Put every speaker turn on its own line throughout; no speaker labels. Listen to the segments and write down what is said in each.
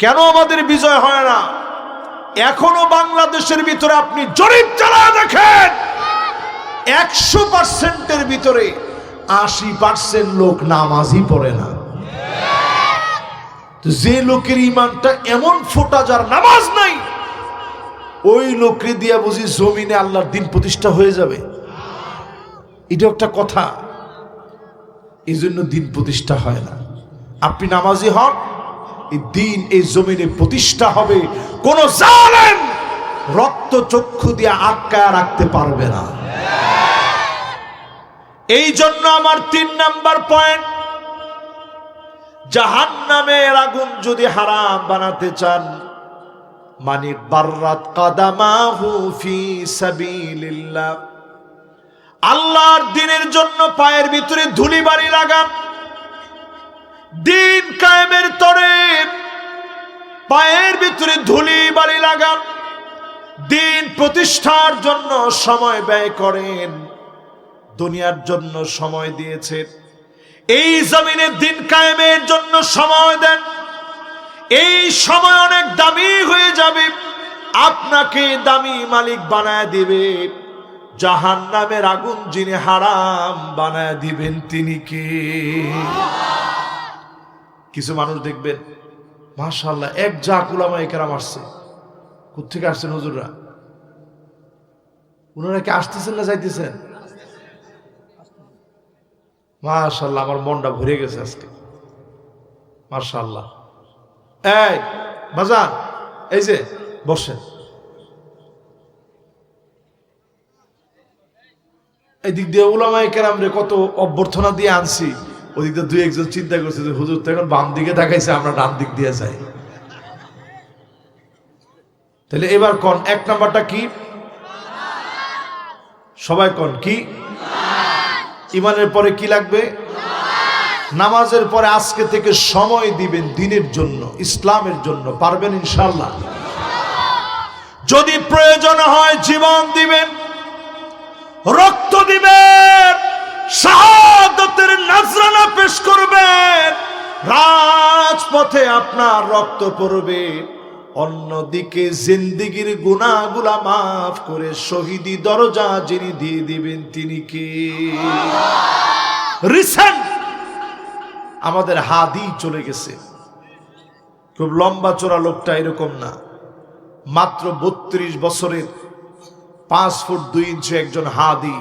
কেন আমাদের বিজয় হয় না? এখনো বাংলাদেশের ভিতরে আপনি জরিপ চালায় দেখেন, 100%-এর ভিতরে 80% লোক নামাজই পড়ে না। যে লোকের ইমানটা এমন ফোটা, যার নামাজ নাই, ওই লোককে দিয়া বুঝি জমিনে আল্লাহর দিন প্রতিষ্ঠা হয়ে যাবে? এটা একটা কথা। এই জন্য দিন প্রতিষ্ঠা হয় না। আপনি নামাজি হন, এই দিন এই জমিনে প্রতিষ্ঠা হবে। কোন জালেম রক্ত চক্ষু দিয়ে আটকায় রাখতে পারবে না। এই জন্য আমার 3 নাম্বার পয়েন্ট, জাহান্নামের আগুন যদি হারাম বানাতে চান, মানে বাররাত কাদামাহু ফি সাবিলিল্লাহ, আল্লাহর দ্বীনের জন্য পায়ের ভিতরে ধুলি বাড়ি লাগান। দিন কায়েমের তরে পায়ের ভিতরে ধুলি বাড়ি লাগান। দিন প্রতিষ্ঠার জন্য সময় ব্যয় করেন, দুনিয়ার জন্য সময় দিয়েছেন, এই জমিনে দিন কায়েমের জন্য সময় দেন। এই সময় অনেক দামি হয়ে যাবে, আপনাকে দামি মালিক বানায় দিবে। জাহান্নামের আগুন যিনি হারাম বানায় দিবেন তিনি কে? কিছু মানুষ দেখবেন, মাশাআল্লাহ, এক জাক উলামায়ে কেরাম আসছে। কোত্থেকে আসছেন হুজুররা? ওনারা কি আসতেছেন না যাইতেছেন? মাশাআল্লাহ, আমার মনটা ভরে গেছে আজকে, মাশাআল্লাহ। এই বাজান, এই যে বসেন, এই দিক দিয়ে উলামায়ে কেরাম রে কত অভ্যর্থনা দিয়ে আনছি, ওদিক দিয়ে 2-1 জন চিন্তা করছে যে হুজুর তো এখন বাম দিকে তাকাইছে, আমরা ডান দিক দিয়ে যাই। তাহলে এবার কোন 1 নাম্বারটা কি? সবাই কোন কি? ইমানের পরে কি লাগবে? নামাজের পরে আজকে থেকে সময় দিবেন দিনের জন্য, ইসলামের জন্য। পারবেন ইনশাআল্লাহ? যদি প্রয়োজন হয় জীবন দিবেন, রক্ত দিবেন, শাহাদাতের নজরানা পেশ করবেন, রাজপথে আপনার রক্ত পড়বে। অন্যদিকে জিন্দেগির গুনাহগুলা মাফ করে শহীদি দরজা যিনি দিয়ে দিবেন তিনি কে? রিসেন্ট আমাদের হাদি চলে গেছে, খুব লম্বা চোরা লোকটা, এরকম না, মাত্র 32 বছরের 5 ফুট 2 ইঞ্চি একজন হাদি।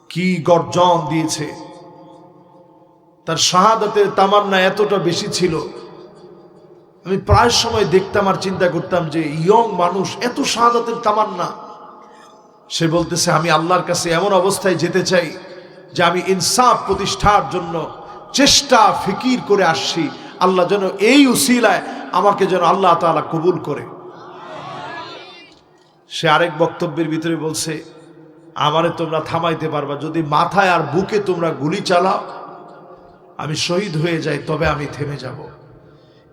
কি গর্জন দিয়েছে! তার শাহাদাতের তামান্না এতটা বেশি ছিল, আমি প্রায় সময় দেখতাম আর চিন্তা করতাম যে ইয়ং মানুষ, এত শাহাদাতের তামান্না। সে বলতেছে, আমি আল্লাহর কাছে এমন অবস্থায় যেতে চাই যে আমি ইনসাফ প্রতিষ্ঠার জন্য চেষ্টা ফিকির করে আসছি, আল্লাহ যেন এই উসিলায় আমাকে যেন আল্লাহ তাআলা কবুল করে। সে আরেক বক্তব্যের ভিতরে বলছে, আমারে তোমরা থামাইতে পারবা, যদি মাথায় আর বুকে তোমরা গুলি চালাও, আমি শহীদ হয়ে যাই, তবে আমি থেমে যাব।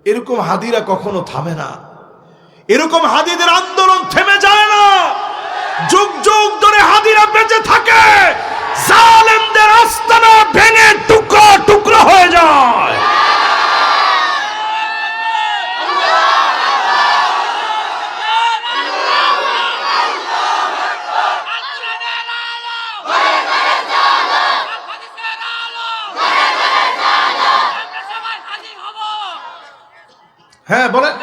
এরকম হাদিরা কখনো থামে না, এরকম হাদিদের আন্দোলন থেমে যায় না। যুগ যুগ ধরে হাদিরা বেঁচে থাকে, জালেমদের আস্তানা ভেঙে টুকরো টুকরো হয়ে যায়। হ্যাঁ বলেন,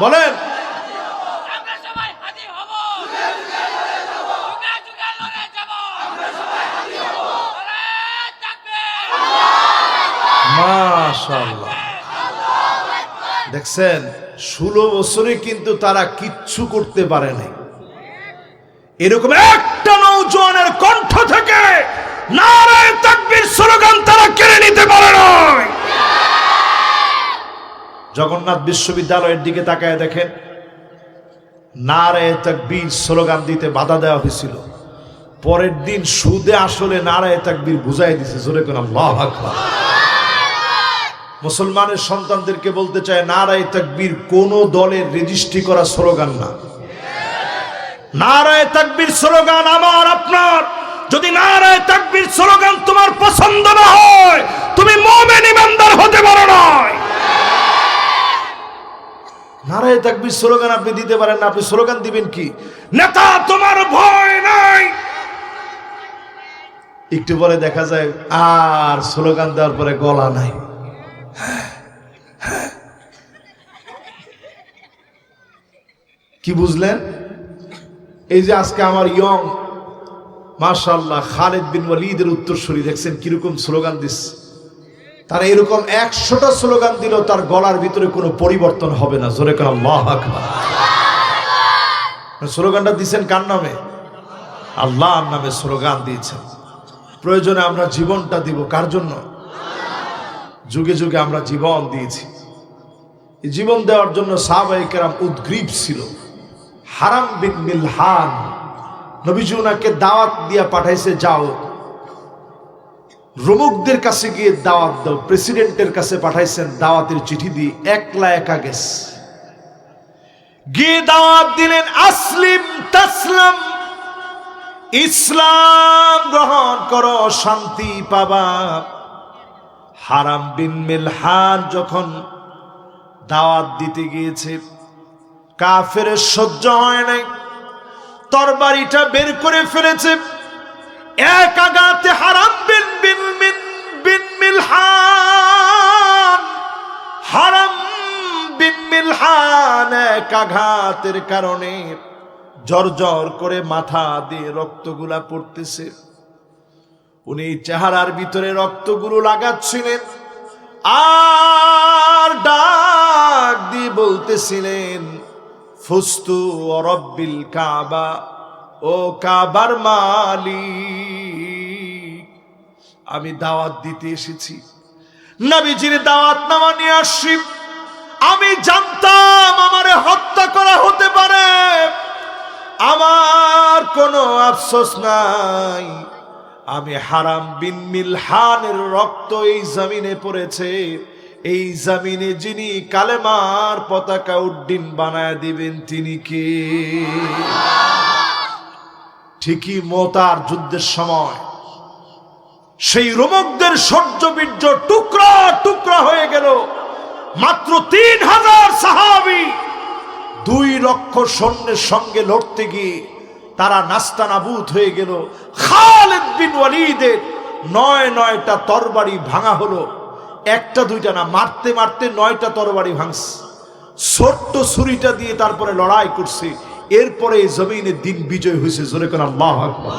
বলেন। মাশাআল্লাহ, দেখছেন 16 বছরে কিন্তু তারা কিচ্ছু করতে পারে নাই। এরকম একটা নওজোয়ানের কণ্ঠ থেকে নারায়ে তাকবীর স্লোগান তারা কেড়ে নিতে পারে নাই। জগন্নাথ বিশ্ববিদ্যালয়ের দিকে তাকায় দেখেন, নারায়ে তাকবীর স্লোগান দিতে বাধা দেওয়া হয়েছিল, পরের দিন সুদে আসলে নারায়ে তাকবীর বুঝাই দিছে। জোরে কোন আল্লাহু আকবার। মুসলমানের সন্তানদেরকে বলতে চায়, নারায়ে তাকবীর কোন দলের রেজিস্ট্রি করা স্লোগান না। নারায়ে তাকবীর স্লোগান আমার আপনার। যদি নারায়ে তাকবীর স্লোগান তোমার পছন্দ না হয়, তুমি মুমিন ইমানদার হতে পারো না। নারায়ে তাকবীর স্লোগান আপনি দিতে পারেন না, আপনি স্লোগান দিবেন কি? নেতা তোমার ভয় নাই। একটু পরে দেখা যায় আর স্লোগান দেওয়ার পরে গলা নাই। কি বুঝলেন? এই যে আজকে আমার ইয়ং মাশাআল্লাহ খালিদ বিন ওয়ালিদের উত্তরসূরি দেখছেন কিরকম স্লোগান দিচ্ছে। তারা এরকম 100টা স্লোগান দিল, তার গলার ভিতরে কোনো পরিবর্তন হবে না। জোরে করে আল্লাহু আকবার। স্লোগানটা দিচ্ছেন কার নামে? আল্লাহর নামে স্লোগান দিয়েছেন। প্রয়োজনে আমরা জীবনটা দিব কার জন্য? যুগে যুগে আমরা জীবন দিয়েছি। এই জীবন দেওয়ার জন্য সাহাবায়ে কেরাম উদ্গ্রীব ছিল। হারাম বিন মিলহান নবীজি ওনাকে দাওয়াত দিয়া পাঠাইছে, যাও রোমকদের কাছে গিয়ে দাওয়াত দাও। প্রেসিডেন্টের কাছে পাঠাইছেন দাওয়াতের চিঠি দিয়ে, একলা একা গেছে, গিয়ে দাওয়াত দিলেন আসলিম তাসলাম, ইসলাম গ্রহণ করো শান্তি পাবা। হারাম বিন মিলহান যখন দাওয়াত দিতে গিয়েছে, কাফের সহ্য হয় নাই, তরবারিটা বের করে ফেলেছে। এক আঘাতে হারাম বিন মিলহান, হারাম বিন মিলহান এক আঘাতের কারণে জর্জর করে মাথা দিয়ে রক্তগুলা পড়তেছে। উনি চেহারার ভিতরে রক্তগুলো লাগাচ্ছিলেন আর ডাক দিয়ে বলতেছিলেন, ফুস্তু রব্বিল কাবা, ও কাবার মালিক, আমি দাওয়াত দিতে এসেছি, নবীজির দাওয়াত নামা নিয়ে আসছি। আমি জানতাম আমারে হত্যা করা হতে পারে, আমার কোনো আফসোস নাই। আমি হারাম বিন মিলহানের রক্ত এই জমিনে পড়েছে, এই জমিনে যিনি কালেমার পতাকা উড্ডীন বানায় দিবেন তিনি কে? ঠিকই মুতার যুদ্ধের সময় সেই রোমকদের শৌর্য বীর্য টুকরা টুকরা হয়ে গেল। মাত্র 3000 সাহাবী 2 লক্ষ সৈন্যের সঙ্গে লড়তে গিয়ে তারা নাস্তানাবুদ হয়ে গেল। খালিদ বিন ওয়ালিদের 9টা তরবারি ভাঙা হলো, একটা দুইটা না, মারতে মারতে 9টা তরবারি ভাঙছে। ছোট্ট ছুরিটা দিয়ে তারপরে লড়াই করছে। এরপরে এই জমিনে দিন বিজয় হয়েছে। জোরে কোন আল্লাহু আকবার।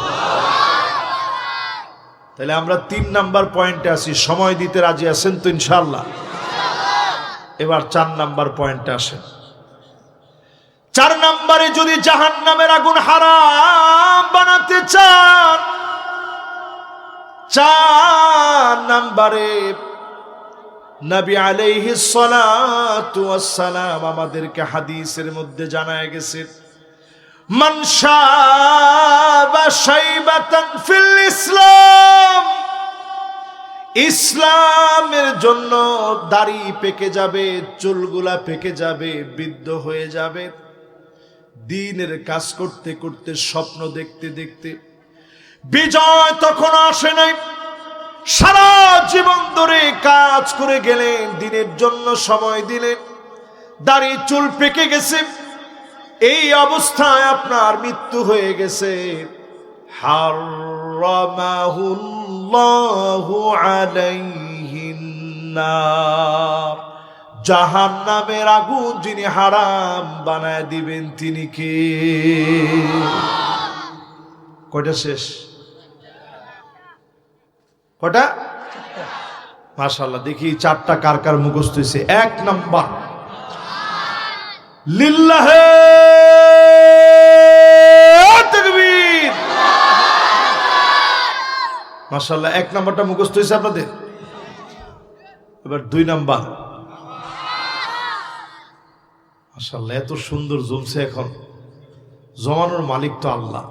তাহলে আমরা 3 নাম্বার পয়েন্টে আছি। সময় দিতে রাজি আছেন তো ইনশাআল্লাহ? এবার 4 নাম্বার পয়েন্টে আসেন। 4 নম্বরে যদি জাহান্নামের আগুন হারাম বানাতে চান, 4 নম্বরে নবী আলাইহিস সালাতু ওয়াস সালাম আমাদেরকে হাদিসের মধ্যে জানায় গেছে, মান শাবা শাইবাতান ফিল ইসলাম, ইসলামের জন্য দাড়ি পেকে যাবে, চুলগুলা পেকে যাবে, বৃদ্ধ হয়ে যাবে। দ্বীনের কাজ করতে করতে, স্বপ্ন দেখতে দেখতে বিজয় তখন আসে নাই। সারা জীবন ধরে কাজ করে গেলেন, দ্বীনের জন্য সময় দিলেন, দাড়ি চুল পেকে গেছে, এই অবস্থায় আপনার মৃত্যু হয়ে গেছে। হারামাহুল্লাহু আলাইহিন নার, জাহান্নামের আগুন যিনি হারাম বানায় দিবেন তিনি কে? কয়টা শেষ? কয়টা? মাশাআল্লাহ। দেখি 4টা কার কার মুখস্থ হয়েছে। 1 নাম্বার লিল্লাহে তাকবীর। মাশাআল্লাহ, 1 নাম্বারটা মুখস্থ হয়েছে আপনাদের। এবার 2 নাম্বার। মাশাআল্লাহ, এত সুন্দর জমছে। এখন জমানোর মালিক তো আল্লাহ।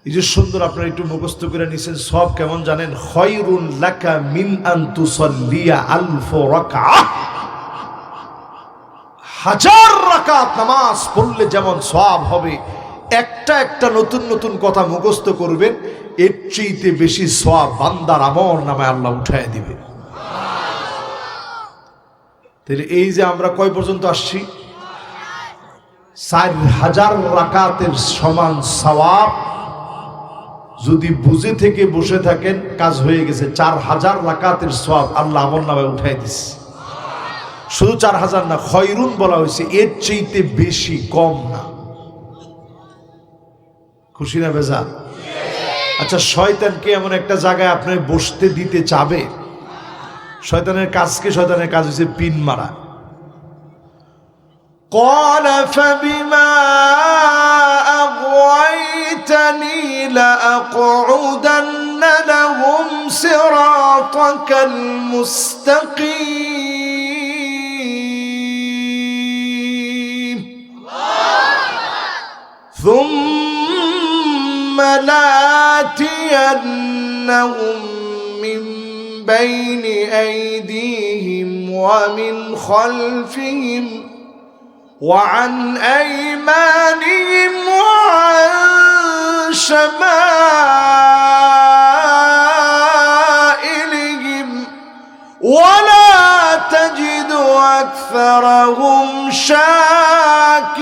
এই যে সুন্দর আপনারা একটু মুখস্থ করে নিছেন, সব কেমন জানেন? খায়রুন লাকা মিন আন তুসাল্লিয়া আলফ রাকআহ, 1000 রাকাত নামাজ পড়লে যেমন সওয়াব হবে, একটা একটা নতুন নতুন কথা মুখস্থ করবেন, এর চেয়ে বেশি সওয়াব বান্দার আমল নামায় আল্লাহ উঠায় দিবে। তাহলে এই যে আমরা কয় পর্যন্ত আসছি, 4000 রাকাতের সমান সওয়াব যদি বুঝে থেকে বসে থাকেন, কাজ হয়ে গেছে। 4000 রাকাতের সওয়াব আল্লাহ আমলনামায় উঠাই দিচ্ছে। শুধু 4000 না, খয়রুন বলা হয়েছে, এর চাইতে বেশি, কম না। খুশি না বেজার? আচ্ছা, শয়তানকে এমন একটা জায়গায় আপনি বসতে দিতে চাবে? শয়তানের কাজকে, শয়তানের কাজ হচ্ছে পিন মারা। قال فبما أغويتني لأقعدن لهم صراطك المستقيم ثم لآتينهم من بين أيديهم ومن خلفهم وعن أيمانهم وعن شمائلهم ولا تجد أكثرهم شاكرين।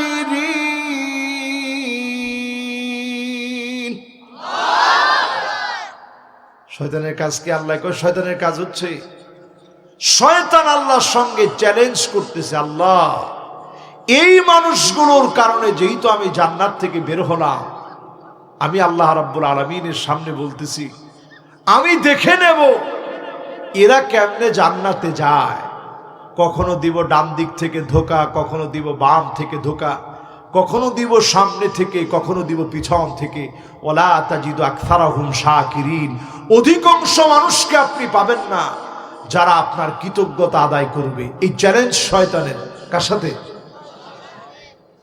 শয়তানের কাজ কি? আল্লাহ কয় শয়তানের কাজ হচ্ছে, শয়তান আল্লাহর সঙ্গে চ্যালেঞ্জ করতেছে, আল্লাহ এই মানুষগুলোর কারণে যেহেতু আমি জান্নাত থেকে বের হলাম, আমি আল্লাহ রাব্বুল আলামিনের সামনে বলতেছি, আমি দেখে নেব এরা কেমনে জান্নাতে যায়। কখনো দিব ডান দিক থেকে ধোকা, কখনো দিব বাম থেকে ধোকা, কখনো দিব সামনে থেকে, কখনো দিব পিছন থেকে। ওয়ালা তাজিদু আকসারাহুম শাকিরিন, অধিকাংশ মানুষকে আপনি পাবেন না যারা আপনার কৃতজ্ঞতা আদায় করবে। এই চ্যালেঞ্জ শয়তানের। কার সাথে?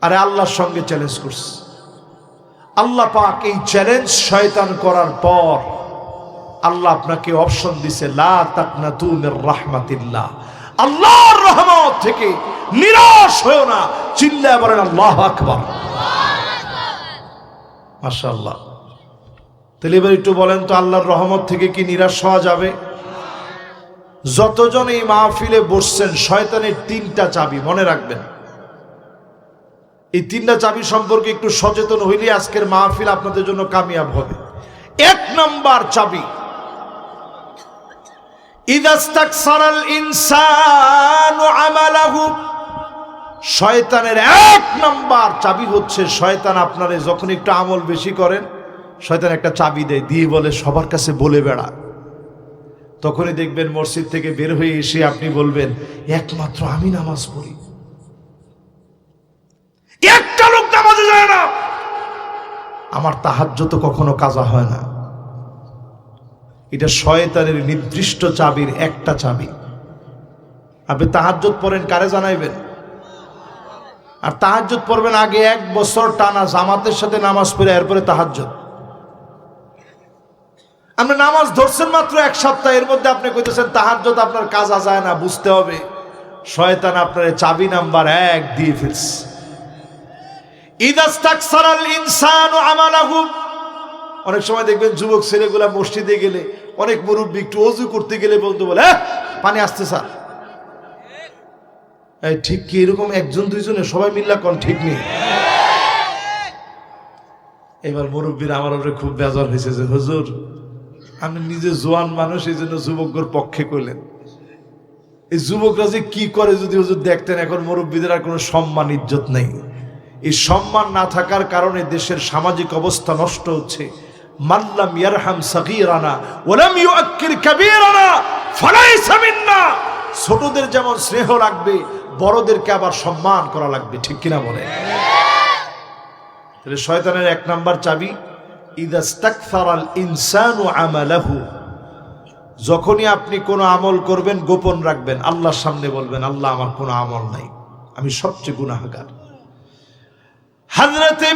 আরে আল্লাহর সঙ্গে চ্যালেঞ্জ করছে। আল্লাহ পাক এই চ্যালেঞ্জ শয়তান করার পর আল্লাহ আপনাকে অপশন দিছে, লা তাকনাতু মির রাহমাতিল্লাহ, আল্লাহর রহমত থেকে নিরাশ হয়ো না। চিল্লায় বলেন আল্লাহু আকবার। মাশাআল্লাহ। তাহলে এবার একটু বলেন তো, আল্লাহর রহমত থেকে কি নিরাশ হওয়া যাবে? যতজন এই মাহফিলে বসছেন, শয়তানের 3টা চাবি মনে রাখবেন। এই 3টা চাবি সম্পর্কে একটু সচেতন হইলে আজকের মাহফিল আপনাদের জন্য কামিয়াব হবে। 1 নাম্বার চাবি, ইদাস্তাকসারাল ইনসানু আমালাহু, শয়তানের 1 নাম্বার চাবি হচ্ছে, শয়তান আপনারে যখন একটু আমল বেশি করেন, শয়তান একটা চাবি দেয়, দিয়ে বলে সবার কাছে বলে বেড়া। তখনই দেখবেন মসজিদ থেকে বের হয়ে এসে আপনি বলবেন, একমাত্র আমি নামাজ পড়ি, একটা লোক নামাজে যায় না, আমার তাহাজ্জুদ তো কখনো কাজা হয় না। এটা শয়তানের নির্দিষ্ট চাবির একটা চাবি। আপনি তাহাজ্জুদ পড়েন, কারে জানাইবেন? আর তাহাজ্জুদ পড়বেন আগে 1 বছর টানা জামাতের সাথে নামাজ পড়ে, এরপরে তাহাজ্জুদ। আপনি নামাজ ধরছেন মাত্র 1 সপ্তাহ, এর মধ্যে আপনি কইতেছেন তাহাজ্জুদ আপনার কাজা যায় না। বুঝতে হবে শয়তান আপনার চাবি নাম্বার 1 দিয়ে ফেলছে। ইদাস্তাকসারাল ইনসানু আমালাহু, অনেক সময় দেখবেন যুবক ছেলেগুলা মসজিদে গেলে, অনেক মুরব্বী একটু ওযু করতে গেলে বলতে বলে, পানি আসতে স্যার। এই ঠিক কি? এরকম 1 জন 2 জনে সবাই মিল্লা কোন ঠিক নেই। এবার মুরব্বীরা আমার উপরে খুব বেজার হয়েছে যে, হুজুর আমি নিজে জোয়ান মানুষ, এই জন্য যুবকদের পক্ষে কইলেন। এই যুবকরা যে কি করে যদি হুজুর দেখতেন। এখন মুরব্বীদের আর কোনো সম্মান ইজ্জত নেই। এই সম্মান না থাকার কারণে দেশের সামাজিক অবস্থা নষ্ট হচ্ছে। মাল্লাম ইয়ারহাম সাগীরানা ওয়ালাম ইউআক্কির কাবীরানা ফালাইসা মিন্না। ছোটদের যেমন স্নেহ লাগবে, বড়দেরকে আবার সম্মান করা লাগবে। ঠিক কিনা বলে? তাহলে শয়তানের 1 নাম্বার চাবি, ইদাস্তাকসারাল ইনসানু আমালাহু, যখনই আপনি কোনো আমল করবেন গোপন রাখবেন, আল্লাহর সামনে বলবেন, আল্লাহ আমার কোনো আমল নাই, আমি সবচেয়ে গুনাহগার। হযরতে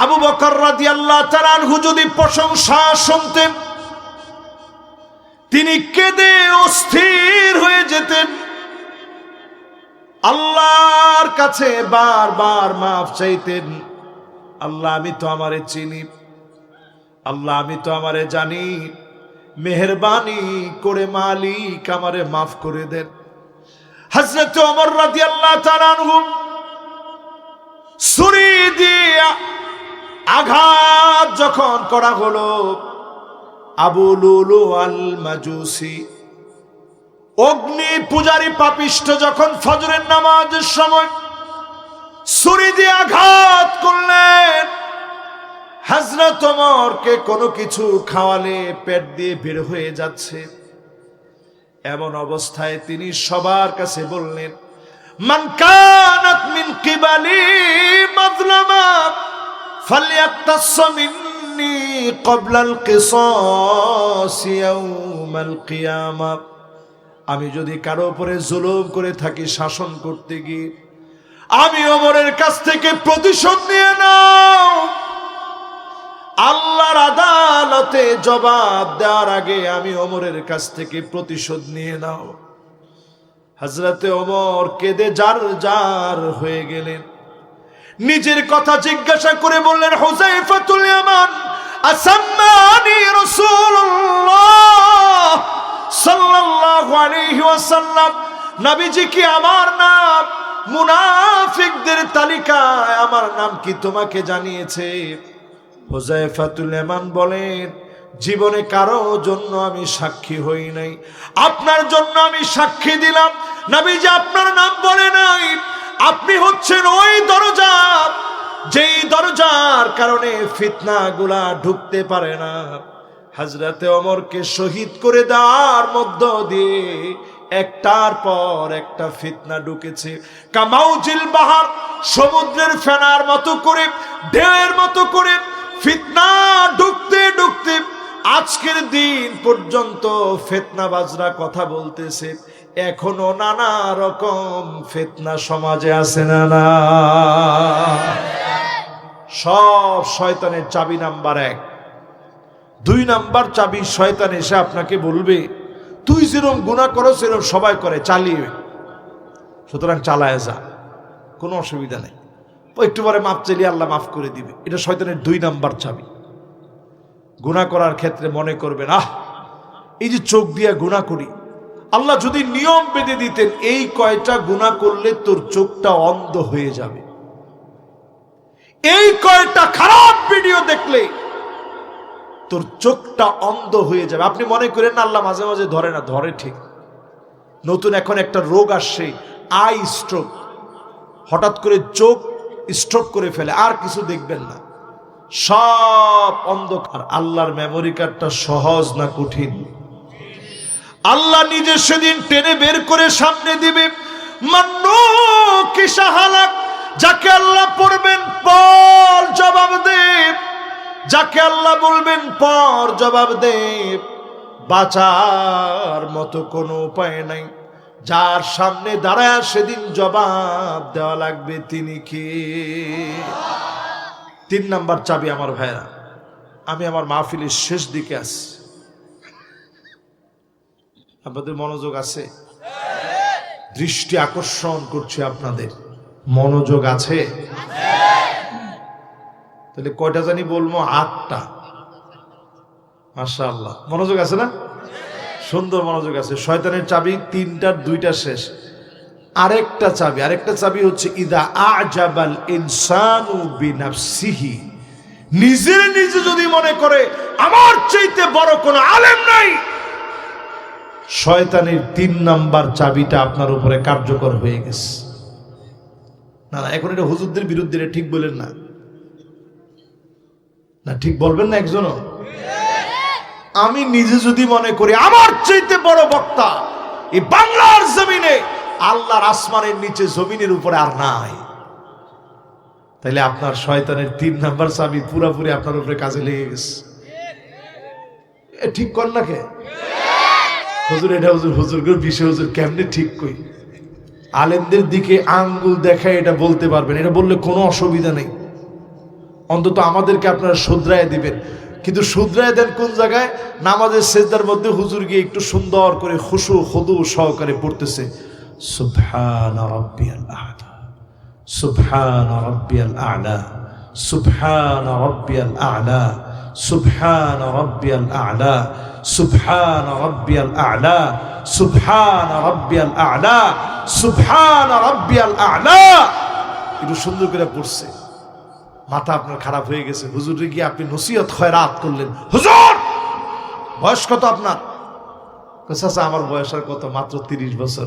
আবু বকর রাদিয়াল্লাহু তাআলা আনহু যদি প্রশংসা শুনতেন, তিনি কেঁদে অস্থির হয়ে যেতেন, আল্লাহর কাছে বারবার মাফ চাইতেন। আল্লাহ আমি তো আমারে চিনি, আল্লাহ আমি তো আমারে জানি, মেহেরবানি করে মালিক আমারে মাফ করে দেন। হযরত ওমর রাদিয়াল্লাহু তাআলা আনহু ছুরি দিয়ে আঘাত যখন করা হলো, আবু লুলু আল মাজুসি অগ্নি পূজারী পাপিষ্ঠ যখন ফজরের নামাজের সময় ছুরি দিয়ে আঘাত করলেন, হযরত ওমরকে কোনো কিছু খাওয়ালে পেট দিয়ে বের হয়ে যাচ্ছে, এমন অবস্থায় তিনি সবার কাছে বললেন, মান কানাত মিন কিবালি মাজলামা ফালইয়াকতাস মিন্নি ক্বাবলা আল কিসাস ইয়াউমাল কিয়ামাহ। আমি যদি কারো উপরে জুলুম করে থাকি শাসন করতে গিয়ে, আমি ওমরের কাছ থেকে প্রতিশোধ নিয়ে নাও। আল্লাহর আদালতে জবাব দেওয়ার আগে আমি ওমরের কাছ থেকে প্রতিশোধ নিয়ে নাও। হযরতে ওমর কেঁদে জার জার হয়ে গেলেন। নিজের কথা জিজ্ঞাসা করে বললেন, হুযায়ফাতুল ইয়ামান আসাম্মানি রাসূলুল্লাহ সাল্লাল্লাহু আলাইহি ওয়াসাল্লাম, নবীজি কি আমার নাম মুনাফিকদের তালিকায় আমার নাম কি তোমাকে জানিয়েছে? হুযায়ফাতুল ইয়ামান বলেন, জীবনে কারো জন্য আমি সাক্ষী হই নাই, আপনার জন্য আমি সাক্ষী দিলাম। নবীজি আপনার নাম বলে নাই, আপনি হচ্ছেন ওই দরজা যেই দরজার কারণে ফিতনাগুলা ঢুকতে পারে না। হযরতে ওমরকে শহীদ করে দেওয়ার মধ্য দিয়ে একটার পর একটা ফিতনা ঢুকেছে। কামাউজিল বাহার, সমুদ্রের ফেনার মতো করে, ঢেউয়ের মতো করে ফিতনা ঢুকতে ঢুকতে আজকের দিন পর্যন্ত ফিতনাবাজরা কথা বলতেছে। এখনো নানা রকম ফিতনা সমাজে আছে না না? সব শয়তানের চাবি নাম্বার 1। 2 নাম্বার চাবি, শয়তান এসে আপনাকে বলবে তুই যেরকম গুনাহ করো সেরকম সবাই করে, চালিয়ে, সুতরাং চালায় যা, কোনো অসুবিধা নেই, একটু পরে মাপ চাইলে আল্লাহ মাফ করে দিবে। এটা শয়তানের 2 নাম্বার চাবি। গুনাহ করার ক্ষেত্রে মনে করবেন, এই যে চোখ দিয়ে গুনাহ করি, আল্লাহ যদি নিয়ম বেঁধে দিতেন এই কয়টা গুনাহ করলে তোর চোখটা অন্ধ হয়ে যাবে, এই কয়টা খারাপ ভিডিও দেখলে তোর চোখটা অন্ধ হয়ে যাবে। আপনি মনে করেন না আল্লাহ মাঝে মাঝে ধরে না, ধরে ঠিক। নতুন এখন একটা রোগ আসছে, আই স্ট্রোক, হঠাৎ করে চোখ স্ট্রোক করে ফেলে, আর কিছু দেখবেন না, সব অন্ধকার। আল্লাহর মেমোরি কার্ডটা সহজ না কঠিন? আল্লাহ নিজে সেদিন টেনে বের করে সামনে দিবে। মান্নু কি সাহালাক, যাকে আল্লাহ পড়বেন পর জবাব দে, যাকে আল্লাহ বলবেন পর জবাব দে, বাঁচার মতো কোনো উপায় নাই। যার সামনে দাঁড়ায় সেদিন জবাব দেওয়া লাগবে, তিনি কি? 3 নাম্বার চাবি আমার ভাইরা। আমি আমার মাহফিলের শেষ দিকে আছি, আপনাদের মনোযোগ আছে? দৃষ্টি আকর্ষণ করছে আপনাদের, মনোযোগ আছে? তাহলে কয়টা জানি বলবো? 8টা। মাশাআল্লাহ, মনোযোগ আছে না? সুন্দর মনোযোগ আছে। শয়তানের চাবি 3টার 2টা শেষ। আরেকটা চাবি হচ্ছে ইদা আজাবাল ইনসানু বিনাফসিহি, নিজে যদি মনে করে আমার চাইতে বড় কোনো আলেম নাই, শয়তানের 3 নাম্বার চাবিটা আপনার উপরে কার্যকর হয়ে গেছে। না না, এখন এটা হুজুরদের বিরুদ্ধে, ঠিক বলেন না? না ঠিক বলবেন না একজনও? আমি নিজে যদি মনে করি আমার চাইতে বড় বক্তা এই বাংলার জমিনে, আল্লাহর আসমানের নিচে জমিনের উপরে আর নাই, তাইলে আপনার শয়তানের 3 নাম্বার চাবি পুরাপুরি আপনার উপরে কাজে লেগে গেছে। ঠিক কর না কে হুজুর? এটা হুজুর বিষয়, হুজুর কেমনে ঠিক কই? আলেমদের দিকে আঙ্গুল দেখায় এটা বলতে পারবেন, এটা বললে কোনো অসুবিধা নেই, অন্তত আমাদেরকে আপনারা শুধরায় দিবেন। কিন্তু শুধরায় দেন কোন জায়গায়? নামাজের সেজদার মধ্যে হুজুর গিয়ে একটু সুন্দর করে খুশু খুদু সহকারে পড়তেছে, সুবহান রাব্বিয়াল আ'লা, সুবহান রাব্বিয়াল আ'লা, সুবহান রাব্বিয়াল আ'লা, সুবহান রাব্বিয়াল আ'লা, সুবহান রাব্বিয়াল আ'লা, সুবহান রাব্বিয়াল আ'লা, সুবহান রাব্বিয়াল আ'লা একটু সুন্দর করে পড়ছে। মাথা আপনার খারাপ হয়ে গেছে, হুজুরে গিয়ে আপনি নসিহত খয়রাত করলেন। হুজুর বয়স কত আপনার? চাচা আমার বয়স আর কত, মাত্র 30 বছর।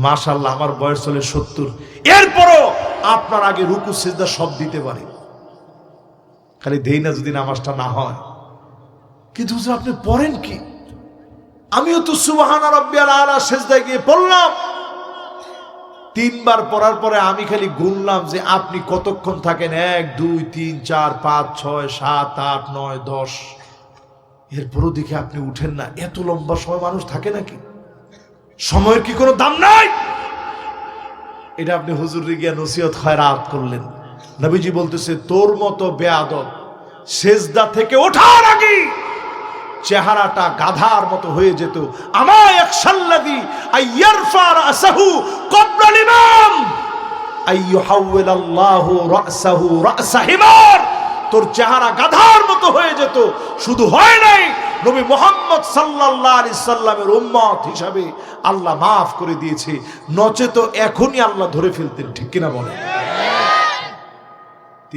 মাশাআল্লাহ আমার বয়স চলে 70। এরপরও আপনার আগে রুকু সিজদা সব দিতে পারে, খালি দেই না যদি নামাজটা না হয়। কিন্তু হুজুর আপনি পড়েন কি? আমিও তো সুবহান রাব্বিয়াল আ'লা সিজদায় গিয়ে পড়লাম। 3 বার পড়ার পরে আমি খালি গুনলাম যে আপনি কতক্ষণ থাকেন, 1 2 3 4 5 6 7 8 9 10। এরপরও দেখে আপনি উঠেন না। এত লম্বা সময় মানুষ থাকে নাকি? সময়ের কি কোনো দাম নাই? এটা আপনি হুজুরে গিয়ে নসিহত খয়রাত করলেন। নবীজি বলতেছে তোর মতো বেয়াদব সেজদা থেকে ওঠার আগে চেহারাটা গাধার মতো হয়ে যেত। আমায় একসাল্লাযী আইয়ারফা রাসাহু ক্বাবলাল ইমাম আইয়ুহাওয়িলাল্লাহু রাসাহু রাসা হিমার। তোর চেহারা গাধার মতো হয়ে যেত। শুধু হয় নাই, নবী মুহাম্মদ সাল্লাল্লাহু আলাইহি সাল্লামের উম্মত হিসাবে আল্লাহ মাফ করে দিয়েছে, নচেত এখনই আল্লাহ ধরে ফেলতেন। ঠিক কিনা বলেন?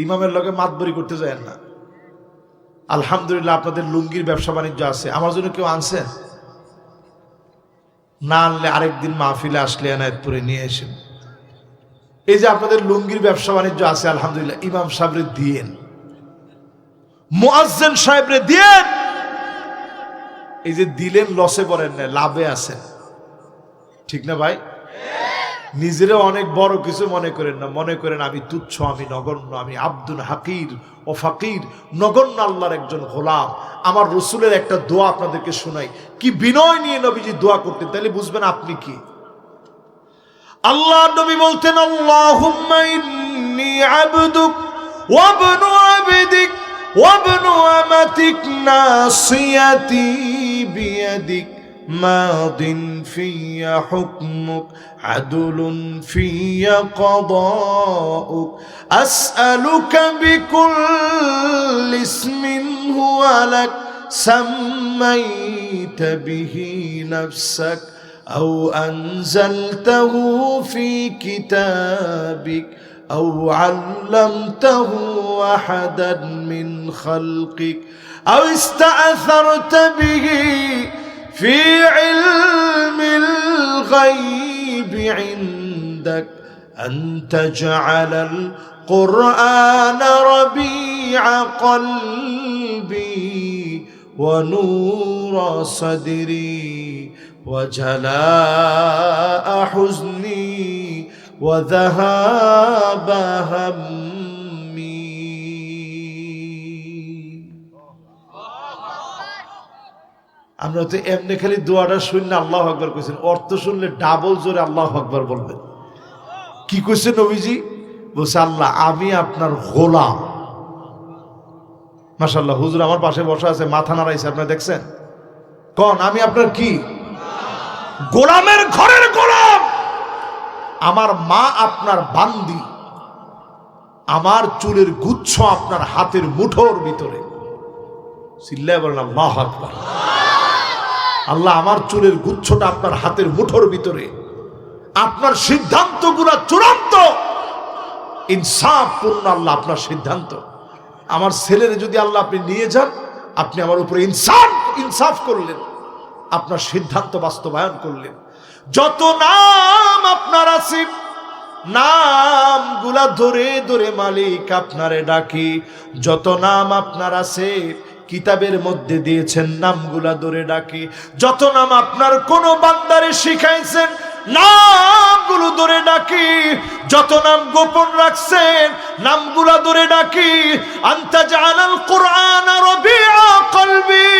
ইমামের লগে মাতবরি করতে যায় না। আলহামদুলিল্লাহ আপনাদের লুঙ্গির ব্যবসা বাণিজ্য আছে, আমার জন্য কেউ আনছেন? না আনলে আরেকদিন মাহফিলে আসলে এনায়েতপুরে নিয়ে এসেন। এই যে আপনাদের লুঙ্গির ব্যবসা বাণিজ্য আছে, আলহামদুলিল্লাহ ইমাম সাহেবরে দিয়েন, মুয়াজ্জিন সাহেবরে দিয়েন। এই যে দিলেন লসে পড়েন না, লাভে আছেন। ঠিক না ভাই? নিজেরা অনেক বড় কিছু মনে করেন না, মনে করেন আমি তুচ্ছ, আমি নগণ্য, আমি আব্দুল হাকির ও ফাকির, নগণ্য আল্লাহর একজন গোলাম। আমার রসুলের একটা দোয়া আপনাদেরকে শোনাই, কি বিনয় নিয়ে নবীজি দোয়া করতেন, তাহলে বুঝবেন আপনি কি। আল্লাহ নবী বলতেন আল্লাহুম্মা ইন্নী আবদুক ওয়া ইবনু আবদিক ওয়া ইবনু আমাতিক নাসিয়াতি বিয়াদিক ماض في حكمك عدل في قضاؤك أسألك بكل اسم هو لك سميت به نفسك أو أنزلته في كتابك أو علمته أحدا من خلقك أو استأثرت به في علم الغيب عندك أن تجعل القرآن ربيع قلبي ونور صدري وجلاء حزني وذهاب همي। আমরা তো এমনি খালি দোয়াটা শুনলে আল্লাহু আকবার কইছেন, অর্থ শুনলে ডাবল জোরে আল্লাহু আকবার বলবেন। কি কইছে নবীজি? বলছে আল্লাহ আমি আপনার গোলাম। মাশাআল্লাহ, হুজুর আমার পাশে বসা আছে, মাথা নাড়াইছে, আপনারা দেখছেন? কোন আমি আপনার কি গোলামের ঘরের গোলাম। আমার মা আপনার বান্দি, আমার চুলের গুচ্ছ আপনার হাতের মুঠোর ভিতরে। চিল্লায় বলেন আল্লাহু আকবার। আল্লাহ আমার চুলের গুচ্ছটা আপনার হাতের মুঠোর ভিতরে। আপনার সিদ্ধান্তগুলো চূড়ান্ত ইনসাফপূর্ণ। আল্লাহ আপনার সিদ্ধান্ত, আমার ছেলের যদি আল্লাহ আপনি নিয়ে যান, আপনি আমার উপরে ইনসাফ করলেন, আপনার সিদ্ধান্ত বাস্তবায়ন করলেন। যত নাম আপনার আছে, নামগুলা ধরে ধরে মালিক আপনারে ডাকি। যত নাম আপনার আছে কিতাবের মধ্যে দিয়েছেন, নামগুলা ধরে ডাকি। যত নাম আপনার কোন বান্দারে শিখাইছেন, নামগুলো ধরে ডাকি। যত নাম গোপন রাখছেন, নামগুলা ধরে ডাকি। আনতা জাআলাল কুরআন রবিআ কলবি,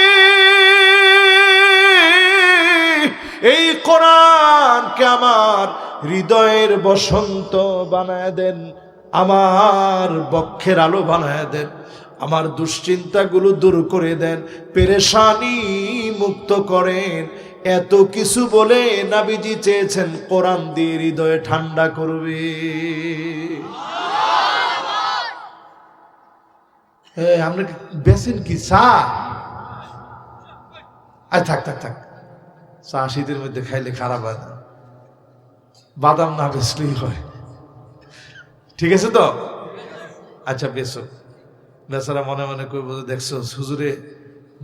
এই কোরআনকে আমার হৃদয়ের বসন্ত বানায় দেন, আমার বক্ষের আলো বানায় দেন, আমার দুশ্চিন্তাগুলো দূর করে দেন, পেরেশানি মুক্ত করেন। এত কিছু বলে নবীজি চেয়েছেন কোরআন দিয়ে হৃদয়ে ঠান্ডা করবে। আমরা বেছেন কি চা? থাক থাক থাক, চা শীতের মধ্যে খাইলে খারাপ হয় না। বাদাম না বেচলেই হয়। ঠিক আছে তো? আচ্ছা বেচো। বেচারা মনে মনে করবো, দেখছো হুজুরে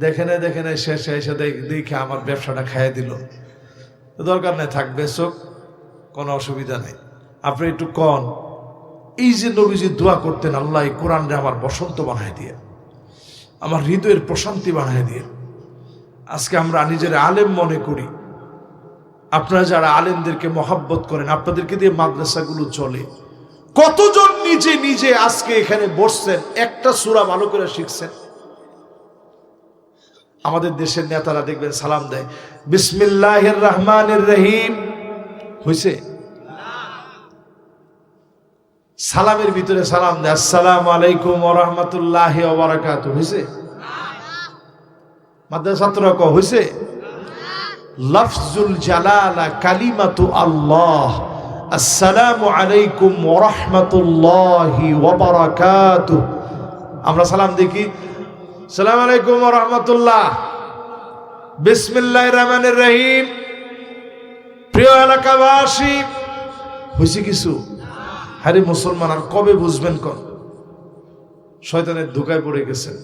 দেখে নাই শেষে এসে দেখে আমার ব্যবসাটা খাইয়ে দিল। দরকার নেই, থাক বেচুক, কোনো অসুবিধা নেই। আপনি একটু কন, এই যে নবীজি দোয়া করতেন, আল্লাহ এই কোরআনরে আমার বসন্ত বানায় দিয়ে, আমার হৃদয়ের প্রশান্তি বানায় দিয়ে। আজকে আমরা নিজের আলেম মনে করি, আপনারা যারা আলেমদেরকে মহাব্বত করেন, আপনাদেরকে দিয়ে মাদ্রাসাগুলো চলে। কতজন নিজে নিজে আজকে এখানে বসছেন, একটা সূরা ভালো করে শিখছেন? আমাদের দেশের নেতারা দেখবেন সালাম দেয় বিসমিল্লাহির রহমানির রহিম, হইছে? সালামের ভিতরে সালাম দেয় আসসালামু আলাইকুম ওয়া রাহমাতুল্লাহি ওয়া বারাকাতুহু, হইছে? মাদ্রাসা ছাত্ররা কও হইছে? লফজুল জালালা কালিমাতু আল্লাহ, আসসালামু আলাইকুম ওয়া রাহমাতুল্লাহি ওয়া বারাকাতুহু। আমরা সালাম দেখি আসসালামু আলাইকুম ওয়া রাহমাতুল্লাহ, বিসমিল্লাহির রহমানির রহিম। প্রিয় এলাকাবাসী, হইছে কিছু? আরে মুসলমান আর কবে বুঝবেন? কোন শয়তানের ধোঁকায় পড়ে গেছেন।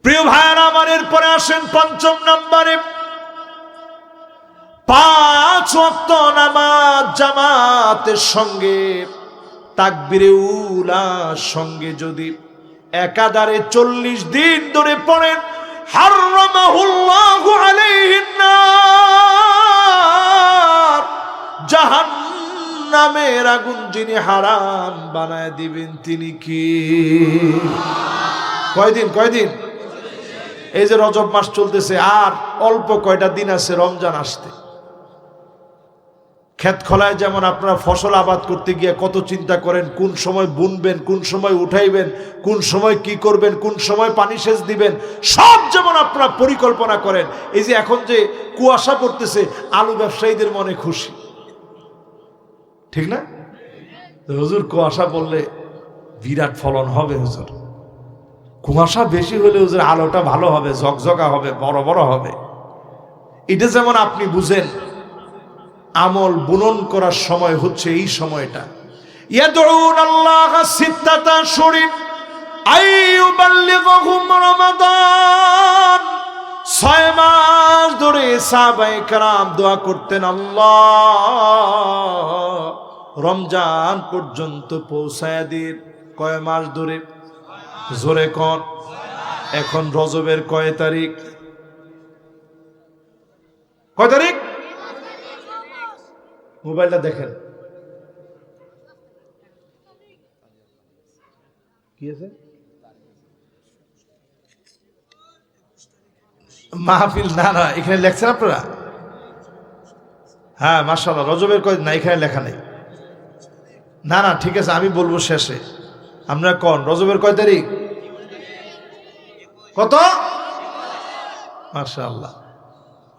প্রিয় ভাইরা আমার, এরপরে আসেন পঞ্চম নম্বরে, 5 ওয়াক্ত নামাজ জামাতের সঙ্গে তাকবীরে উলার সঙ্গে যদি একাধারে 40 দিন ধরে পড়েন, হারামাহুল্লাহু আলাইহিন নার, জাহান্নামের আগুন যিনি হারাম বানায় দিবেন তিনি কি? কয়দিন? এই যে রজব মাস চলতেছে, আর অল্প কয়টা দিন আছে রমজান আসতে। ক্ষেত খলায় যেমন আপনারা ফসল আবাদ করতে গিয়ে কত চিন্তা করেন, কোন সময় বুনবেন, কোন সময় উঠাইবেন, কোন সময় কি করবেন, কোন সময় পানি সেচ দিবেন, সব যেমন আপনারা পরিকল্পনা করেন। এই যে এখন যে কুয়াশা পড়তেছে, আলু ব্যবসায়ীদের মনে খুশি, ঠিক না? হুজুর কুয়াশা পড়লে বিরাট ফলন হবে, হুজুর কুয়াশা বেশি হলে হুজুর আলোটা ভালো হবে, ঝকঝকা হবে, বড় বড় হবে। এটা যেমন আপনি বুঝেন, আমল বুনন করার সময় হচ্ছে এই সময়টা। ইয়াদউন আল্লাহ সিত্তাতা শুরিন আইয়ুবাল্লিগুহুম রমাদান, 6 মাস ধরে সাহাবায়ে কেরাম দোয়া করতেন, আল্লাহ রমজান পর্যন্ত পৌঁছায় দিন। কয় মাস ধরে? জোরে কোন? এখন রজবের কয় তারিখ? কয় তারিখ? মোবাইলটা দেখেন কি আছে? মাহফিল না এখানে লেখছেন আপনারা? হ্যাঁ মাশাআল্লাহ, রজবের কয় না এখানে লেখা নেই। না ঠিক আছে, আমি বলবো শেষে। আপনারা কোন রজবের কয় তারিখ? কত? মাশাআল্লাহ,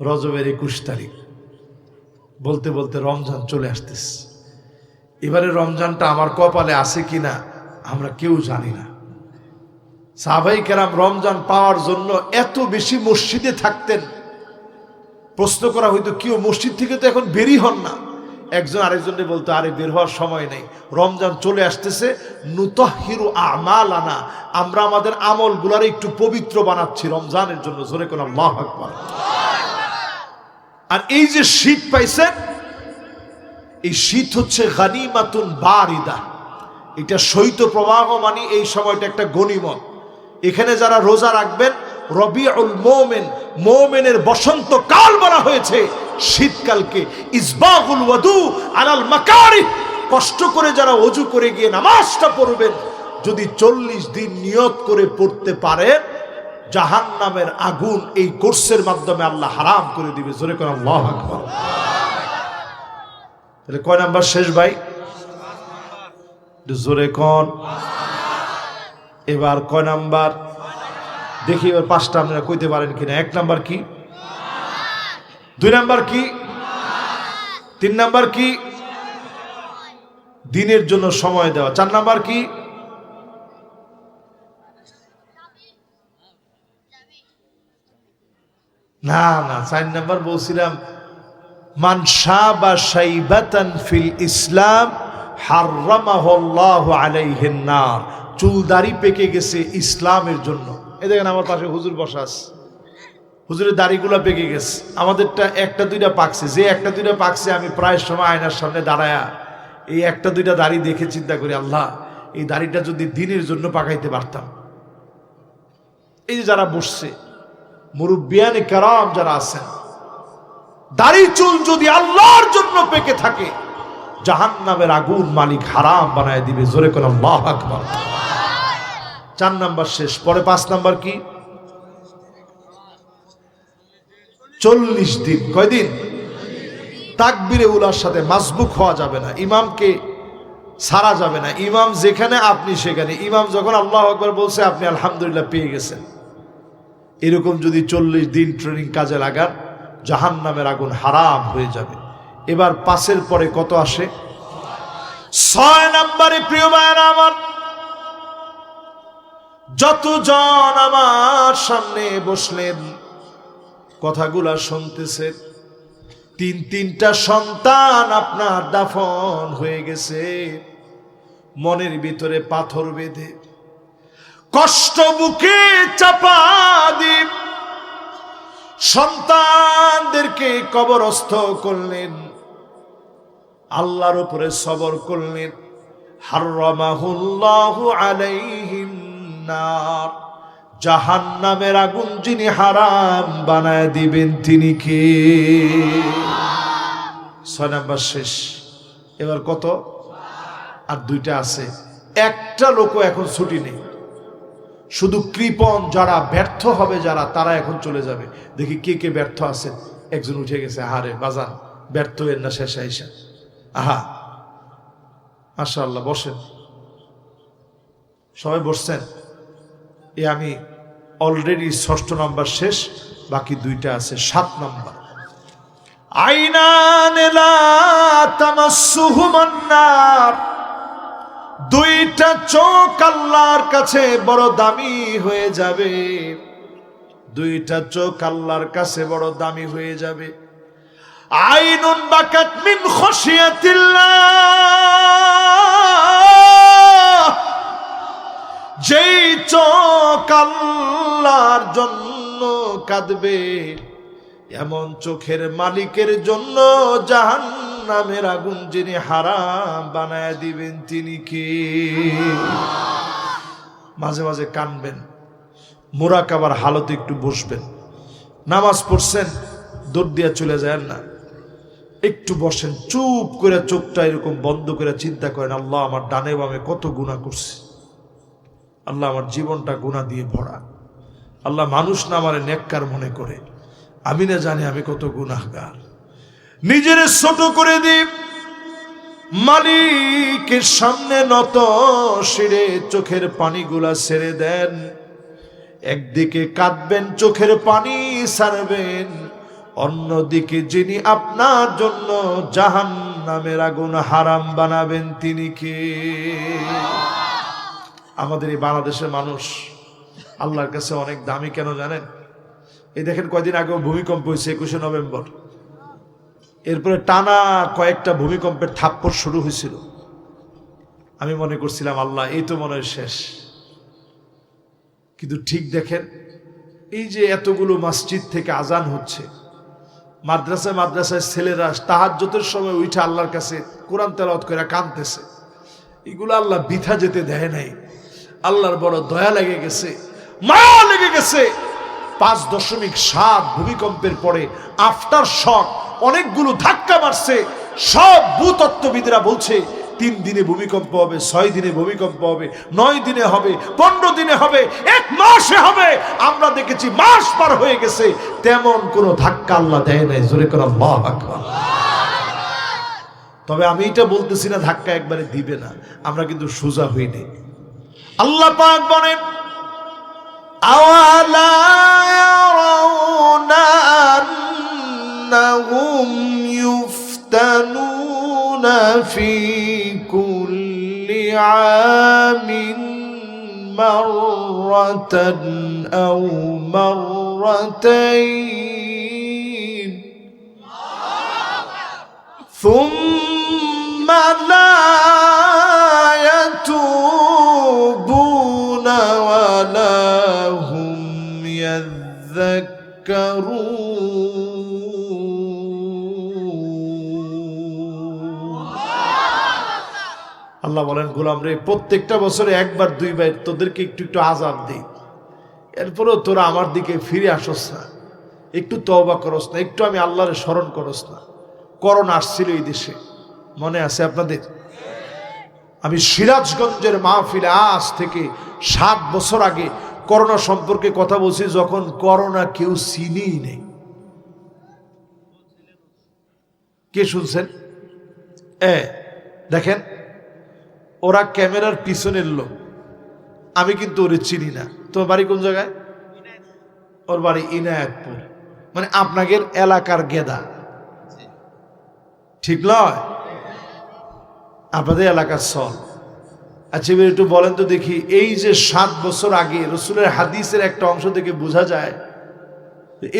রজবের 21 তারিখ। বলতে বলতে রমজান চলে আসতেছে। এবারে রমজানটা আমার কপালে আছে কিনা আমরা কেউ জানি না। সাহাবায়ে কেরাম রমজান পাওয়ার জন্য এত বেশি মসজিদে থাকতেন, প্রশ্ন করা হইতো কেউ মসজিদ থেকে তো এখন বেরই হন না। একজন আরেকজনকে বলতো, আরে বের হওয়ার সময় নেই, রমজান চলে আসতেছে, নুতাহহিরু আমালানা, আমরা আমাদের আমলগুলারে একটু পবিত্র বানাচ্ছি রমজানের জন্য। জোরে কোন আল্লাহু আকবার। আর এই যে শীত পাইছেন, এই শীত হচ্ছে গানিমাতুন বারিদা, এটা শৈত্য প্রবাহ, মানে এই সময়টা একটা গনিমত। এখানে যারা রোজা রাখবেন, রবিউল মুমিন, মুমিনের বসন্ত কাল বলা হয়েছে শীতকালকে। ইসবাগুল ওয়াদু আলাল মাকারিহ, কষ্ট করে যারা ওযু করে গিয়ে নামাজটা পড়বেন, যদি 40 দিন নিয়ত করে পড়তে পারেন, জাহান্নামের আগুন এই কোর্সের মাধ্যমে আল্লাহ হারাম করে দিবে। জোরে করে আল্লাহু আকবার। তাহলে কয় নাম্বার শেষ ভাই? জোরে কোন? এবার কয় নাম্বার দেখি, এবার 5টা আপনারা কইতে পারেন কিনা। 1 নাম্বার কি? 2 নাম্বার কি? 3 নাম্বার কি? দিনের জন্য সময় দেওয়া। 4 নাম্বার কি? না 4 নাম্বার বলছিলাম মান শাবা শাইবাতান ফিল ইসলাম হাররামাহুল্লাহু আলাইহিন নার। চুল দাড়ি পেকে গেছে ইসলামের জন্য। এই দেখেন আমার পাশে হুজুর বসা আছে, হুজুরের দাড়িগুলো পেকে গেছে। আমাদেরটা একটা দুইটা পাকছে, যে একটা দুইটা পাকছে আমি প্রায় সময় আয়নার সামনে দাঁড়ায়া এই একটা দুইটা দাড়ি দেখে চিন্তা করি, আল্লাহ এই দাড়িটা যদি দিনের জন্য পাকাইতে পারতাম। এই যে যারা বসছে মুরব্বিয়ানে কেরাম যারা আছেন, দাড়ি চুল যদি আল্লাহর জন্য পেকে থাকে জাহান্নামের আগুন মালিক হারাম বানায় দিবে। জোরে কোন আল্লাহু আকবার। 4 নাম্বার শেষ, পরে 5 নাম্বার কি? 40 দিন। কয়দিন? তাকবীরে উলার সাথে মাসবুক হওয়া যাবে না, ইমামকে ছাড়া যাবে না। ইমাম যেখানে আপনি সেখানে। ইমাম যখন আল্লাহু আকবার বলছে আপনি আলহামদুলিল্লাহ পেয়ে গেছেন। এরকম যদি 40 দিন ট্রেনিং কাজে লাগান জাহান্নামের আগুন হারাম হয়ে যাবে। এবার 5-এর পরে কত আসে? 6 নম্বরে প্রিয় ভাইরা আমার, যতজন আমার সামনে বসলেন কথাগুলা শুনতেছে, 3-3টা সন্তান আপনার দাফন হয়ে গেছে। মনের ভিতরে পাথর বেঁধে কষ্ট বুকে চাপা দিয়ে সন্তানদেরকে কবরস্থ করলেন, আল্লাহর উপরে সবর করলেন। হাররামাহুল্লাহু আলাইহিন নার, জাহান্নামের আগুন যিনি হারাম বানায় দিবেন তিনি কে? 6 নাম্বার শেষ। এবার কত? আর 2টা আছে। একটা লোকও এখন ছুটি নেই, শুধু কৃপণ যারা ব্যর্থ হবে যারা, তারা এখন চলে যাবে। দেখি কে কে ব্যর্থ আছে। একজন উঠে গেছে। হারে বাজান, ব্যর্থ হইেন না শেষে আইসা। আহা মাশাআল্লাহ, বসেন। সবাই বসছেন? আমি অলরেডি 6 নাম্বার শেষ, বাকি 2টা আছে। 7 নাম্বার, আইনান লা তামাসসুহুমান নার, 2টা চোখ আল্লাহর কাছে বড় দামি হয়ে যাবে। 2টা চোখ আল্লাহর কাছে বড় দামি হয়ে যাবে। আইনুন বাকাত মিন খাশিয়াতিল্লাহ, যেই চোখ আল্লাহর জন্য কাঁদবে, এমন চোখের মালিকের জন্য জাহান্নামের আগুন যিনি হারাম বানায় দিবেন তিনি কে? মাঝে মাঝে কানবেন, মুরাকাবার হালতে একটু বসবেন। নামাজ পড়ছেন, দৌড় দিয়া চলে যায় না, একটু বসেন, চুপ করে চোখটা এরকম বন্ধ করে চিন্তা করেন, আল্লাহ আমার ডানে বামে কত গুনাহ করছি, আল্লাহ আমার জীবনটা গুনাহ দিয়ে ভরা, আল্লাহ মানুষ না আমারে নেককার মনে করে, আমি না জানি আমি কত গুনাহগার। নিজের ছোট করে দিই, মালিকের সামনে নত শিরে চোখের পানিগুলা ছেড়ে দেন। একদিকে কাঁদবেন, চোখের পানি ছাড়বেন, অন্যদিকে যিনি আপনার জন্য জাহান্নামের আগুন হারাম বানাবেন তিনি কে? আমাদের এই বাংলাদেশের মানুষ আল্লাহর কাছে অনেক দামি কেন জানেন? এই দেখেন কয়দিন আগেও ভূমিকম্প হয়েছে 21শে নভেম্বর, এরপরে টানা কয়েকটা ভূমিকম্পের থাপ্পড় শুরু হয়েছিল। আমি মনে করছিলাম আল্লাহ এই তো মনে হয় শেষ। কিন্তু ঠিক দেখেন, এই যে এতগুলো মসজিদ থেকে আজান হচ্ছে, মাদ্রাসায় মাদ্রাসায় ছেলেরা তাহাজ্জুদের সময় উঠে আল্লাহর কাছে কোরআন তেলাওয়াত করে কাঁদতেছে, এগুলো আল্লাহ বৃথা যেতে দেয় নাই। আল্লাহর বড় দয়া লেগে গেছে, মায়া লেগে গেছে। 5.7 ভূমিকম্পের পরে আফটার শক অনেকগুলো ধাক্কা মারছে। সব ভূতত্ত্ববিদরা বলছে 3 দিনে ভূমিকম্প হবে, 6 দিনে ভূমিকম্প হবে, 9 দিনে হবে, 15 দিনে হবে, 1 মাসে হবে। আমরা দেখেছি মাস পার হয়ে গেছে, তেমন কোনো ধাক্কা আল্লাহ দেয় নাই। জোরে করে আল্লাহু আকবার। তবে আমি এটা বলতেছি না ধাক্কা একবারে দিবে না, আমরা কিন্তু সোজা হইনি। আল্লাহ পাক বলেন, আওয়ালা ইয়ারাউনা আন্নাহুম ইফতানুনা ফি কুল্লি আমিন মাররাতান আও মাররাতাইন। ثم لا يتوبون ولا هم يذكرون। আল্লাহ বলেন, গোলাম রে, প্রত্যেকটা বছরে একবার দুইবার তোদেরকে একটু একটু আযাব দেই, এরপরেও তোরা আমার দিকে ফিরে আসস না, একটু তওবা করস না, একটু আমি আল্লাহরে স্মরণ করস না। করোনা আসছিল এই দেশে, মনে আছে আপনাদের? আমি সিরাজগঞ্জের মাহফিলে আজ থেকে 7 বছর আগে করোনা সম্পর্কে কথা বলছি, যখন করোনা কেউ চিনিই নেই। কে শুনছেন? দেখেন, ওরা ক্যামেরার পিছনের লোক, আমি কিন্তু ওরে চিনি না। তোমার বাড়ি কোন জায়গায়? ওর বাড়ি ইনায়াতপুর, মানে আপনাদের এলাকার গেদা, ঠিক নয়? আপনাদের এলাকার সল। আচ্ছা, এবার একটু বলেন তো দেখি, এই যে 7 বছর আগে রসুলের হাদিসের একটা অংশ থেকে বোঝা যায়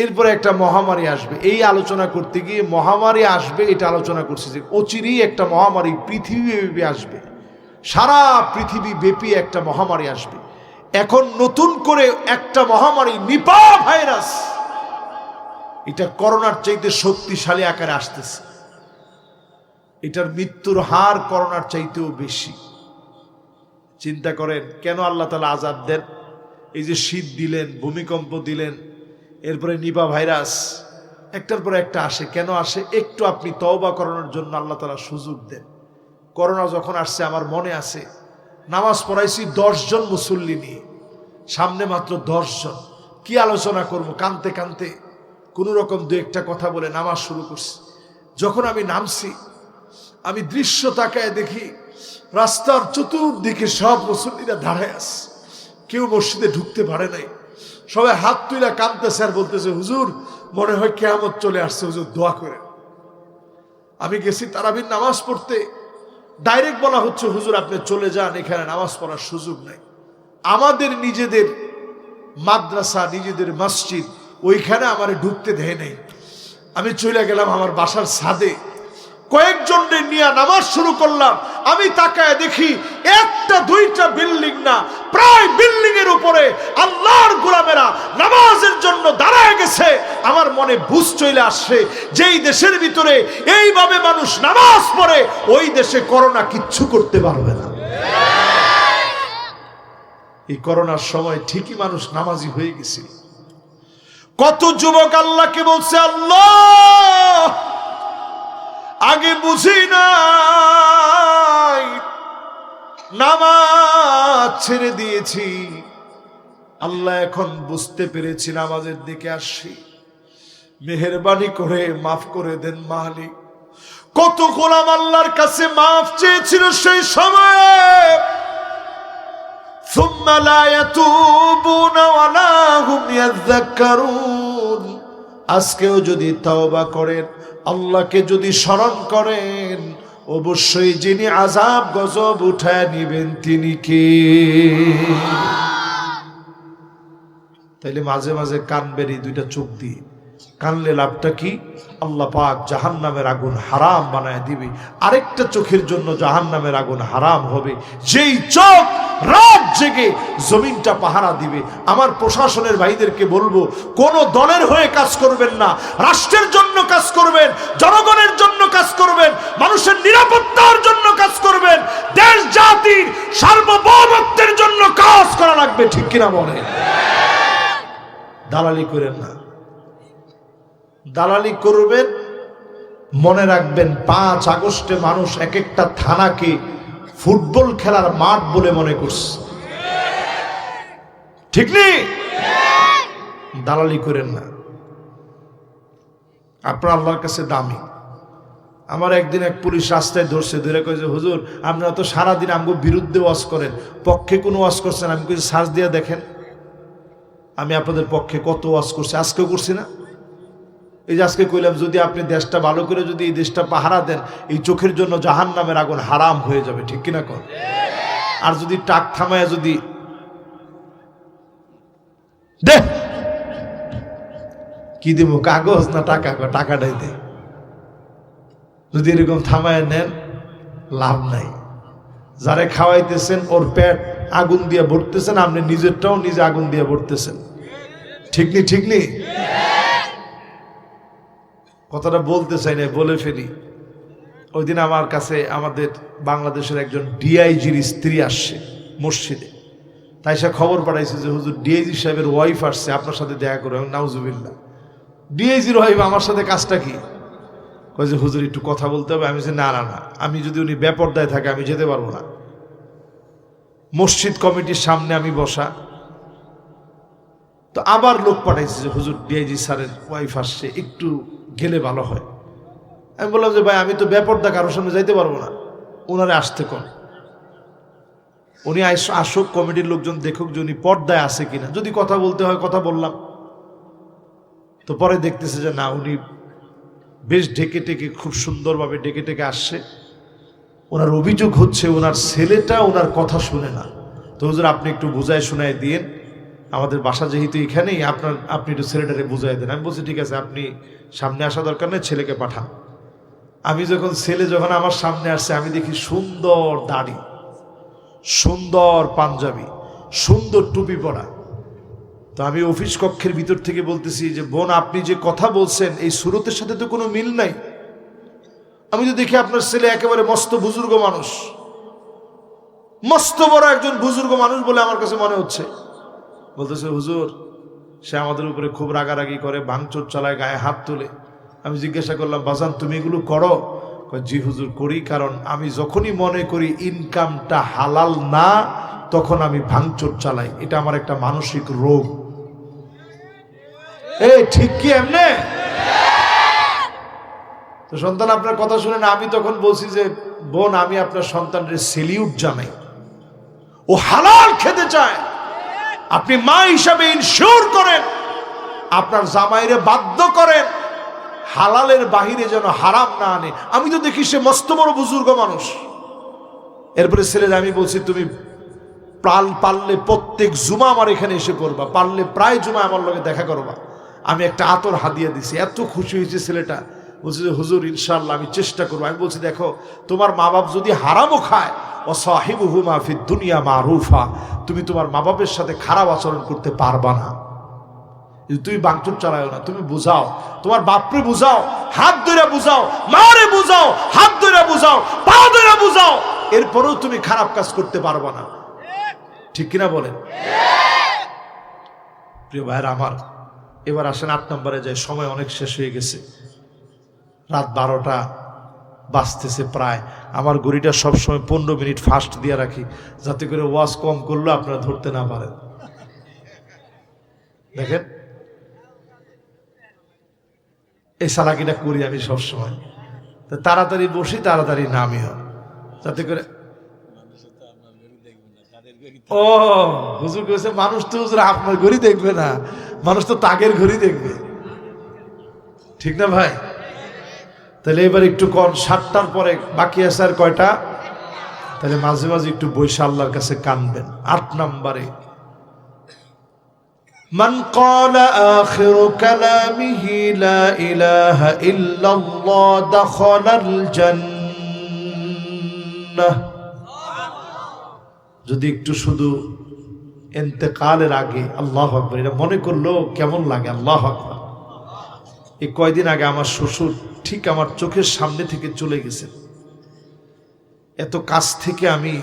এরপরে একটা মহামারী আসবে। এই আলোচনা করতে গিয়ে মহামারী আসবে এটা আলোচনা করছি, যে অচিরেই একটা মহামারী পৃথিবীব্যাপী আসবে, সারা পৃথিবী ব্যাপী একটা মহামারী আসবে। এখন নতুন করে একটা মহামারী, নিপা ভাইরাস, এটা করোনার চাইতে শক্তিশালী আকারে আসতেছে। এটার মৃত্যুর হার করোনার চাইতেও বেশি। চিন্তা করেন কেন আল্লাহ তাআলা আযাব দেন। এই যে শীত দিলেন, ভূমিকম্প দিলেন, এরপরে নিপা ভাইরাস, একটার পর একটা আসে। কেন আসে? একটু আপনি তওবা করানোর জন্য আল্লাহ তাআলা সুযোগ দেন। করোনা যখন আসছে, আমার মনে আছে, নামাজ পড়াইছি 10 জন মুসল্লি নিয়ে, সামনে মাত্র 10 জন। কি আলোচনা করবো, কানতে কানতে কোনো রকম দু একটা কথা বলে নামাজ শুরু করছি। যখন আমি নামছি, আমি দৃশ্য তাকায় দেখি রাস্তার চতুর্দিকে সব মুসল্লিরা দাঁড়ায় আছে, কেউ মসজিদে ঢুকতে পারে নাই। সবাই হাত তুলে কাঁদতেছে আর বলতেছে, হুজুর মনে হয় কিয়ামত চলে আসছে, হুজুর দোয়া করে। আমি গেছি তারাবির নামাজ পড়তে, ডাইরেক্ট বলা হচ্ছে, হুজুর আপনি চলে যান, এখানে নামাজ পড়ার সুযোগ নাই। আমাদের নিজেদের মাদ্রাসা, নিজেদের মসজিদ, ওইখানে আমার ঢুকতে দেয় নাই। আমি চলে গেলাম আমার বাসার ছাদে, কয়েকজনকে নিয়ে নামাজ শুরু করলাম। আমি তাকায় দেখি একটা দুইটা বিল্ডিং না, প্রায় বিল্ডিং এর উপরে আল্লাহর গোলামেরা নামাজের জন্য দাঁড়ায় গেছে। আমার মনে বুঝ চলে আসছে, যেই দেশের ভিতরে এইভাবে মানুষ নামাজ পড়ে, ওই দেশে করোনা কিচ্ছু করতে পারবে না। এই করোনার সময় ঠিকই মানুষ নামাজি হয়ে গেছে। কত যুবক আল্লাহকে বলছে, আল্লাহ আগে বুঝি নাই, নামাজ ছেড়ে দিয়েছি, আল্লাহ এখন বুঝতে পেরেছি, নামাজের দিকে আসছি, মেহেরবানি করে মাফ করে দেন মালিক। কত গোলাম আল্লাহর কাছে মাফ চেয়েছিল সেই সময়ে, ثم لا يتوبون ولا هم يذكرون। আজকেও যদি তওবা করেন, আল্লাহকে যদি স্মরণ করেন, অবশ্যই যিনি আযাব গজব উঠায় নিবেন তিনি কে? তাইলে মাঝে মাঝে কানবেন এই দুইটা চোখ দিয়ে। কানলে লাভটা কি? আল্লাহ পাক জাহান্নামের আগুন হারাম বানায় দিবে। আরেকটা চোখের জন্য জাহান্নামের আগুন হারাম হবে, যেই চোখ রাত জেগে জমিনটা পাহারা দিবে। আমার প্রশাসনের ভাইদেরকে বলবো, কোন দলের হয়ে কাজ করবেন না, রাষ্ট্রের জন্য কাজ করবেন, জনগণের জন্য কাজ করবেন, মানুষের নিরাপত্তার জন্য কাজ করবেন, দেশ জাতির সার্বভৌমত্বের জন্য কাজ করা লাগবে, ঠিক কিনা বলেন? দালালি করেন না। দালালি করবেন, মনে রাখবেন 5 আগস্টে মানুষ এক একটা থানাকে ফুটবল খেলার মাঠ বলে মনে করছে, ঠিক নেই? দালালি করেন না, আপনার আল্লাহর কাছে দামি। আমার একদিন এক পুলিশ রাস্তায় ধরছে, ধরে কয়েছে, হুজুর আপনারা তো সারাদিন আমগো বিরুদ্ধে ওয়াজ করেন, পক্ষে কোনো ওয়াজ করছেন? আমি কইছি সার্চ দিয়ে দেখেন, আমি আপনাদের পক্ষে কত ওয়াজ করছি, আজকেও করছি না? এই যে আজকে কইলাম, যদি আপনি দেশটা ভালো করে যদি এই দেশটা পাহারা দেন, এই চোখের জন্য জাহান্নামের আগুন হারাম হয়ে যাবে, ঠিক কিনা কর? আর যদি টাক থামায় যদি দে, কি দিব, কাগজ না টাকা? টাকাটাই দে। যদি এরকম থামায় নেন লাভ নাই। যারে খাওয়াইতেছেন ওর পেট আগুন দিয়ে ভরতেছেন, আপনি নিজেরটাও নিজে আগুন দিয়ে ভরতেছেন। ঠিক নি? ঠিক নি? কথাটা বলতে চাই না, বলে ফেলি। ওই দিন আমার কাছে আমাদের বাংলাদেশের একজন ডিআইজির স্ত্রী আসছে মসজিদে। তাই সে খবর পাঠাইছে যে হুজুর ডিআইজি সাহেবের ওয়াইফ আসছে, আপনার সাথে দেখা করো। নাউজুবিল্লাহ, ডিআইজির ওয়াইফ আমার সাথে কাজটা কি? কয় যে হুজুর একটু কথা বলতে হবে। আমি যে না না না, আমি যদি উনি বেপরদায় থাকে আমি যেতে পারবো না। মসজিদ কমিটির সামনে আমি বসা, তো আবার লোক পাঠাইছে যে হুজুর ডিআইজি স্যারের ওয়াইফ আসছে, একটু গেলে ভালো হয়। আমি বললাম যে ভাই আমি তো বেপরদা, কারোর সামনে যাইতে পারবো না, ওনারে আসতে কর। উনি আসুক, কমিটির লোকজন দেখুক যে উনি পর্দায় আছে কিনা। যদি কথা বলতে হয় কথা বললাম। তো পরে দেখতেছে যে না, উনি বেশ ঢেকে টেকে, খুব সুন্দরভাবে ঢেকে টেকে আসছে। ওনার অভিযোগ হচ্ছে ওনার ছেলেটা ওনার কথা শুনে না। তো হুজুর আপনি একটু বুঝায় শোনায় দিয়েন, আমাদের বাসা যেহেতু এখানেই, আপনি একটু ছেলেটাকে বুঝাই দেন। আমি বলছি ঠিক আছে, আপনি সামনে আসা দরকার নেই, ছেলেকে পাঠান। আমি ছেলে যখন আমার সামনে আসছে, আমি দেখি সুন্দর দাড়ি, সুন্দর পাঞ্জাবি, সুন্দর টুপি পরা। তো আমি অফিস কক্ষের ভিতর থেকে বলতেছি যে বোন, আপনি যে কথা বলছেন এই সুরতের সাথে তো কোনো মিল নাই। আমি তো দেখি আপনার ছেলে একেবারে মস্ত বুজুর্গ মানুষ, মস্ত বড় একজন বুজুর্গ মানুষ বলে আমার কাছে মনে হচ্ছে। বলতেছে হুজুর, সে আমাদের উপরে খুব রাগারাগি করে, ভাঙচুর চালায়, গায়ে হাত তোলে। আমি জিজ্ঞাসা করলাম বাজান তুমি এগুলো করো? জি হুজুর করি, কারণ আমি যখনই মনে করি ইনকামটা হালাল না, তখন আমি ভাঙচুর চালাই। এটা আমার একটা মানসিক রোগ। এই ঠিক কি এমনে? তো সন্তান আপনার কথা শুনে না, আমি তখন বলছি যে বোন, আমি আপনার সন্তানের সেলিউট জানাই, ও হালাল খেতে চায়। আপনি মা হিসাবে ইনশিওর করেন, আপনার জামাইরে বাধ্য করেন হালালের বাহিরে যেন হারাম না আনে। আমি তো দেখি সে মস্ত বড় বুজুর্গ মানুষ। এরপরে ছেলেরা আমি বলছি তুমি পারলে প্রত্যেক জুমা আমার এখানে এসে পড়বা, পারলে প্রায় জুমা আমার লগে দেখা করবা। আমি একটা আতর হাদিয়া দিছি। এত খুশি হয়েছে ছেলেটা, বলছে যে হুজুর ইনশাআল্লাহ আমি চেষ্টা করবো। আমি বলছি দেখো, তোমার মা বাপ যদি হারামও খায়, ওয়াসাহিবুহুমা ফিদ দুনিয়া মারুফা, তুমি তোমার মা বাপের সাথে খারাপ আচরণ করতে পারবা না। তুমি ভাঙচুর চালাও না, তুমি বুঝাও, তোমার বাপরে বুঝাও, হাত ধরে বুঝাও, মারে বুঝাও, হাত ধরে বুঝাও, পা ধরে বুঝাও, এরপরেও তুমি খারাপ কাজ করতে পারবা না। ঠিক কিনা বলেন? প্রিয় ভাইয়ের আমার, এবার আসেন 8 নম্বরে যাই। সময় অনেক শেষ হয়ে গেছে, রাত 12টা বাজতেছে প্রায়। আমার ঘড়িটা সবসময় 15 মিনিট ফাস্ট দিয়ে রাখি, যাতে করে ওয়াজ কম করলেও আপনারা ধরতে না পারেন। দেখেন এই চালাকিটা করি আমি সবসময়, তাড়াতাড়ি বসি, তাড়াতাড়ি নামিও, যাতে করে। ও হুজুর কইছে মানুষ তো হুজুর আপনার ঘড়ি দেখবে না, মানুষ তো তাগের ঘড়ি দেখবে। ঠিক না ভাই? তাহলে এবার একটু কম, 7টার পরে বাকি আছে আর কয়টা? তাহলে মাঝে মাঝে একটু বৈশা আল্লাহর কাছে কানবেন। 8 নম্বরে মান ক্বালা আখিরু কালামিহি লা ইলাহা ইল্লাল্লাহ দাখালাল জান্নাহ। যদি একটু শুধু ইন্তেকালের আগে আল্লাহু আকবার এটা মনে করলো কেমন লাগে। আল্লাহু আকবার। এই কয়দিন আগে আমার শ্বশুর ঠিক আমার চোখের সামনে থেকে চলে গেছেন। এত কাছ থেকে আমি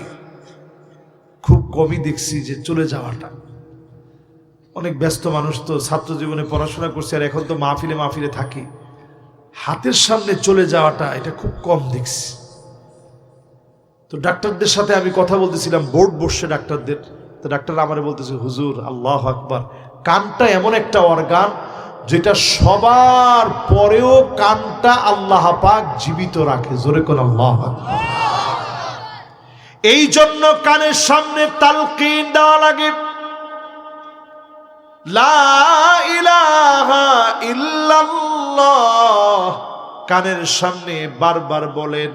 খুব কমই দেখছি যে চলে যাওয়াটা। অনেক ব্যস্ত মানুষ তো, ছাত্র জীবনে পড়াশোনা করছে, আর এখন তো মাহফিলে মাহফিলে থাকি। হাতের সামনে চলে যাওয়াটা এটা খুব কম দেখছি। তো ডাক্তারদের সাথে আমি কথা বলতেছিলাম, বোর্ড বসছে ডাক্তারদের। তো ডাক্তার আমারে বলতেছে হুজুর আল্লাহু আকবার, কানটা এমন একটা অর্গান যেটা সবার পরেও কানটা আল্লাহ পাক জীবিত রাখে। জোরে কোন আল্লাহু আকবার। এই জন্য কানের সামনে তালকিন দেওয়া লাগে, লা ইলাহা ইল্লাল্লাহ। কানের সামনে বারবার বলেন।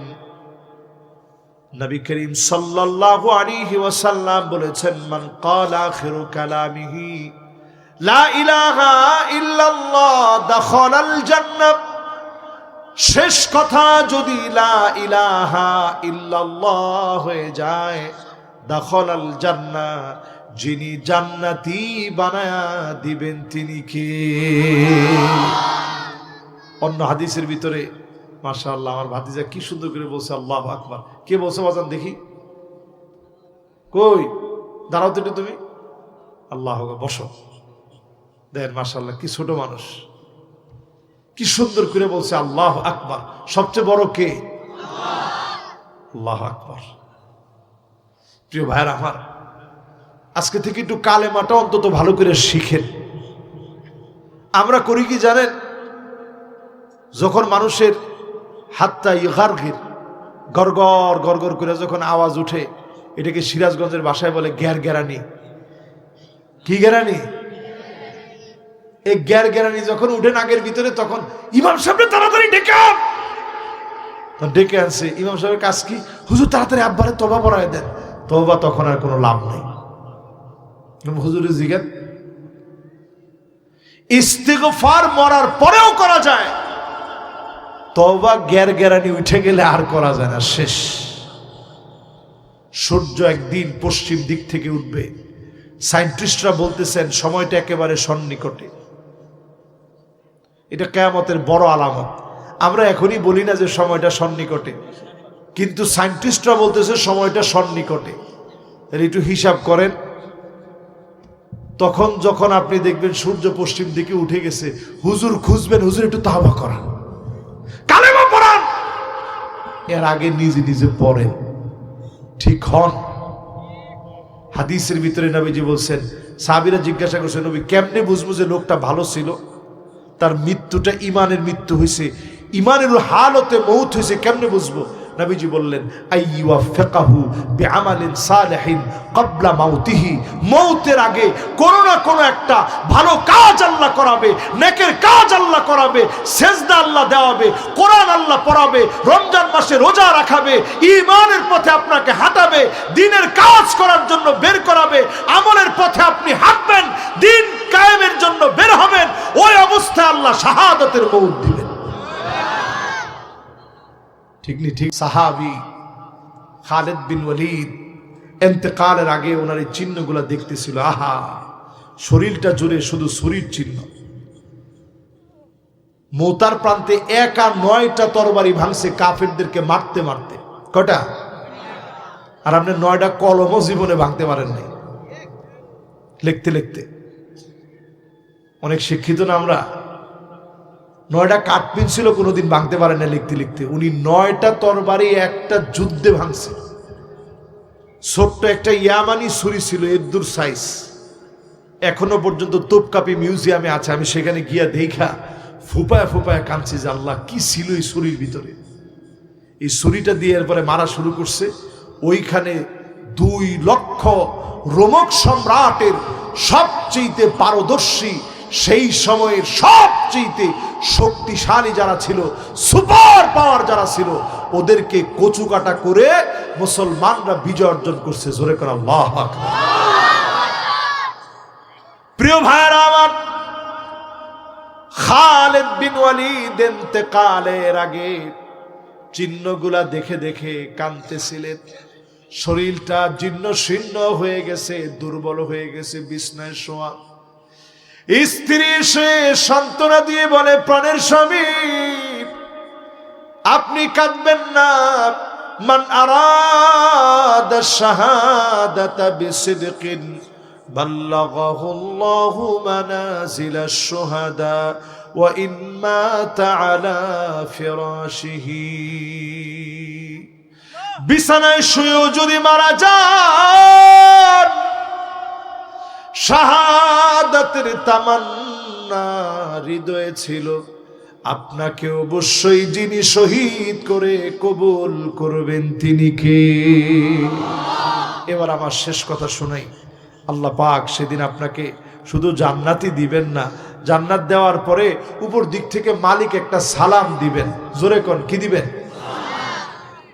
নবী করিম সাল্লাল্লাহু আলাইহি ওয়াসাল্লাম বলেছেন, মান ক্বালা আখিরু কালামিহি লা ইলাহা ইল্লাল্লাহ দাখালাল জান্নাহ। শেষ কথা যদি লা ইলাহা ইল্লাল্লাহ হয়ে যায়, দাখালাল জান্নাহ, যিনি জান্নাতি বানায়া দিবেন তিনি কে? অন্য হাদিসের ভিতরে মাশাআল্লাহ আমার ভাতিজা কি সুন্দর করে বলছে, আল্লাহু আকবার। কে বলছে বাজান দেখি? কই দাঁড়াও তো তুমি, আল্লাহু আকবার, বসো। দেখেন মাশাআল্লাহ কি ছোট মানুষ, কি সুন্দর করে বলছে আল্লাহু আকবার। সবচেয়ে বড় কে? আল্লাহু আকবার। প্রিয় ভাইরা আমার, আজকে থেকে একটু কালেমাটা অন্তত ভালো করে শিখেন। আমরা করি কি জানেন, যখন মানুষের হাতটা ইগারগির গড়গড় গড়গড় করে যখন আওয়াজ উঠে, এটাকে সিরাজগঞ্জের ভাষায় বলে গ্যার গ্যারানি। কি গ্যারানি? এই গ্যার গ্যারানি যখন উঠে নাকের ভিতরে, তখন ইমাম সাহেব তাড়াতাড়ি ডেকে আনছে। ইমাম সাহেবের কাজ কি? হুজুর তাড়াতাড়ি আব্বারে তওবা পড়ায় দেন। তওবা তখন আর কোনো লাভ নেই। হুজুরের জিজ্ঞাসা, ইস্তিগফার মরার পরেও করা যায়, তওবা গ্যার গ্যারানি উঠে গেলে আর করা যায় না, শেষ। সূর্য একদিন পশ্চিম দিক থেকে উঠবে। সায়েন্টিস্টরা বলতেছেন সময়টা একেবারে সন্নিকটে। এটা কিয়ামতের বড় আলামত। আমরা এখনই বলি না যে সময়টা সন্নিকটে, কিন্তু সায়েন্টিস্টরা বলতেছে সময়টা সন্নিকটে। একটু হিসাব করেন, তখন যখন আপনি দেখবেন সূর্য পশ্চিম দিকে উঠে গেছে, হুজুর খুঁজবেন, হুজুর একটু তাওবা করান, কালেমা পড়ান। এর আগে নিজে নিজে পড়েন, ঠিক হন। হাদিসের ভিতরে নবীজি বলছেন, সাহাবীরা জিজ্ঞাসা করছেন, নবী কেমনে বুঝবো যে লোকটা ভালো ছিল, তার মৃত্যুটা ইমানের মৃত্যু হয়েছে, ইমানের হালতে মউত হয়েছে, কেমনে বুঝবো? নবীজি বললেন, আইয়ুওয়াফিকাহু বিআমালিন সালিহিন ক্বাবলা মাউতিহি, মউতের আগে কোনো না কোনো একটা ভালো কাজ আল্লাহ করাবে, নেকের কাজ আল্লাহ করাবে, সেজদা আল্লাহ দেওয়াবে, কোরআন আল্লাহ পড়াবে, রমজান মাসে রোজা রাখাবে, ঈমানের পথে আপনাকে হাঁটাবে, দ্বীনের কাজ করার জন্য বের করাবে, আমলের পথে আপনি হাঁটবেন, দ্বীন কায়েমের জন্য বের হবেন, ওই অবস্থায় আল্লাহ শাহাদাতের মউত দিবেন। ঠিক নি? ঠিক। সাহাবী খালিদ বিন ওয়ালিদ ইন্তেকালের আগে ওনার এই চিহ্নগুলো দেখতেছিল। আহা, শরীরটা জুড়ে শুধু শরীর চিহ্ন। মৌতার প্রান্তে একা 9টা তরবারি ভাঙছে কাফেরদেরকে মারতে মারতে। কটা? আর আপনি 9টা কলমও জীবনে ভাঙতে পারেন নাই, লিখতে লিখতে। অনেক শিক্ষিত না আমরা, 9টা কাঠ পেন্সিল কোনোদিন ভাঙতে পারেন না লিখতে লিখতে। উনি 9টা তরবারি একটা যুদ্ধে ভাঙছে। ছোট্ট একটা ইয়ামানি ছুরি ছিল, এদ্দুর সাইজ, এখনো পর্যন্ত তোপকাপি মিউজিয়ামে আছে। আমি সেখানে গিয়া দেখা ফুপায় ফুপায় কাঁদছি যে আল্লাহ, কি ছিল এই ছুরির ভিতরে। এই ছুরিটা দিয়ে এরপরে মারা শুরু করছে। ওইখানে 2 লক্ষ রোমক সম্রাটের সবচেয়ে পারদর্শী, সেই সময়ের সবচেয়ে শক্তিশালী যারা ছিল, সুপার পাওয়ার যারা ছিল, ওদেরকে কচুকাটা করে মুসলমানরা বিজয় অর্জন করছে। জোরে করে আল্লাহু আকবার। প্রিয় ভাইরা আমার, খালিদ বিন ওয়ালিদ ইন্তেকালের আগে চিহ্নগুলা দেখে দেখে কাঁদতেছিলেন। শরীরটা জীর্ণ শীর্ণ হয়ে গেছে, দুর্বল হয়ে গেছে, বিছনায় শোয়া। স্ত্রী সে সান্ত্বনা দিয়ে বলে, প্রাণের স্বামী আপনি কাঁদবেন না। মান আরাদা শাহাদাতা বিসিদকিন বাল্লাগাহু আল্লাহু মানাজিলাশ শুহাদা ওয়া ইন মাতা আলা ফিরাশিহি। বিছানায় শুয়েও যদি মারা যান, শাহাদাতের তামান্না হৃদয়ে ছিল, আপনাকে অবশ্যই যিনি শহীদ করে কবুল করবেন তিনি কে? এবার আমার শেষ কথা শোনাই। আল্লাহ পাক সেদিন আপনাকে শুধু জান্নাতই দিবেন না, জান্নাত দেওয়ার পরে উপর দিক থেকে মালিক একটা সালাম দিবেন। জোরে কোন কি দিবেন?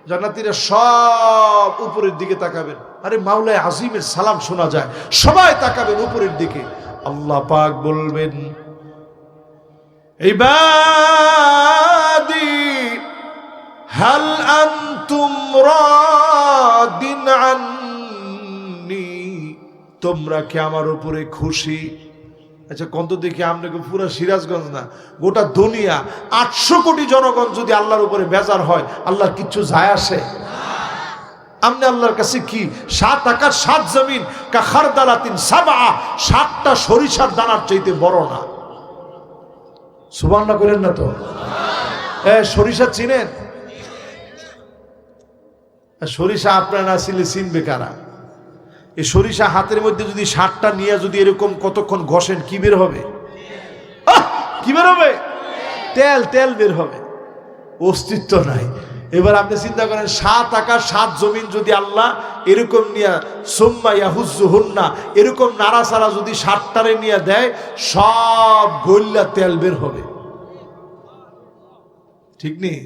জান্নাতীরা সব উপরের দিকে তাকাবেন। আরে মাওলায়ে আজিমের সালাম শোনা যায়, সবাই তাকাবেন উপরের দিকে। আল্লাহ পাক বলবেন, ইবাদ ইবাদি হাল আনতুম রাদিন আন্নি, তোমরা কি আমার উপরে খুশি? আচ্ছা কত দেখি আপনাকে পুরো সিরাজগঞ্জ না, গোটা দুনিয়া 800 কোটি জনগণ যদি আল্লাহর উপরে বেজার হয়, আল্লাহর কিচ্ছু যায় আসে? আপনি আল্লাহর কাছে কি 7 আকাশ 7 জমিন কা খারদালাতিন সাবা, 7টা সরিষার দানার চাইতে বড় না? সুবহানাল্লাহ করেন না তো? সরিষা চিনেন? সরিষা আপনার না ছিলে চিনবে কারা? এই সরিষা হাতের মধ্যে যদি 7টা নিয়ে যদি এরকম কতক্ষণ ঘষেন, কি বের হবে? কি বের হবে? তেল, তেল বের হবে, অস্তিত্ব নাই। এবার আপনি চিন্তা করেন 7 আকাশ 7 জমিন যদি আল্লাহ এরকম নিয়ে সুম্মা ইয়াহুজ্জুহুন্না এরকম নাড়াচাড়া যদি 7টারে নিয়ে দেয়, সব গল্লা তেল বের হবে, ঠিক নেই?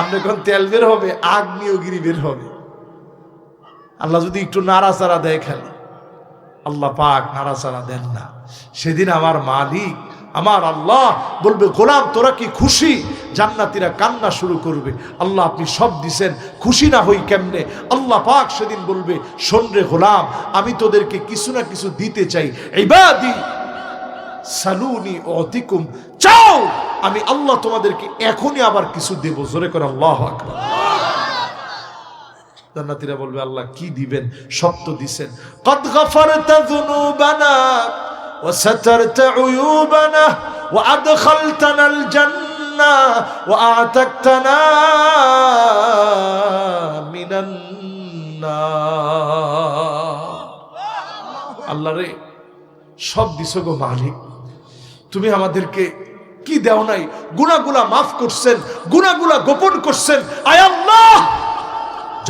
আপনি কোন তেল বের হবে, আগ্নেয়গিরি বের হবে। আল্লাহ যদি একটু নাড়াচাড়া দেয় খালি, আল্লাহ পাক নাড়াচাড়া দেন না। সেদিন আমার মালিক আমার আল্লাহ বলবে, গোলাম তোরা কি খুশি? জান্নাতীরা কান্না শুরু করবে, আল্লাহ আপনি সব দিছেন, খুশি না হই কেমনে? আল্লাহ পাক সেদিন বলবে, শোন রে গোলাম, আমি তোদেরকে কিছু না কিছু দিতে চাই। ইবাদি সালুনি উতিকুম, চাও আমি আল্লাহ তোমাদেরকে এখনই আবার কিছু দেব। জোরে করে আল্লাহু আকবার। জান্নাতীরা বলবে, আল্লাহ কি দিবেন? সব তো দিছেন। কদ গফারতা যুনুবানা ওয়া সাতারতা উয়ুবানা ওয়া আদখালতানাল জান্নাহ ওয়া আতাকতানা মিনান নার। আল্লাহ রে, সব দিছো গো মালিক, তুমি আমাদেরকে কি দেও নাই? গুনাহগুলা মাফ করছেন, গুনাহগুলা গোপন করছেন। আয় আল্লাহ,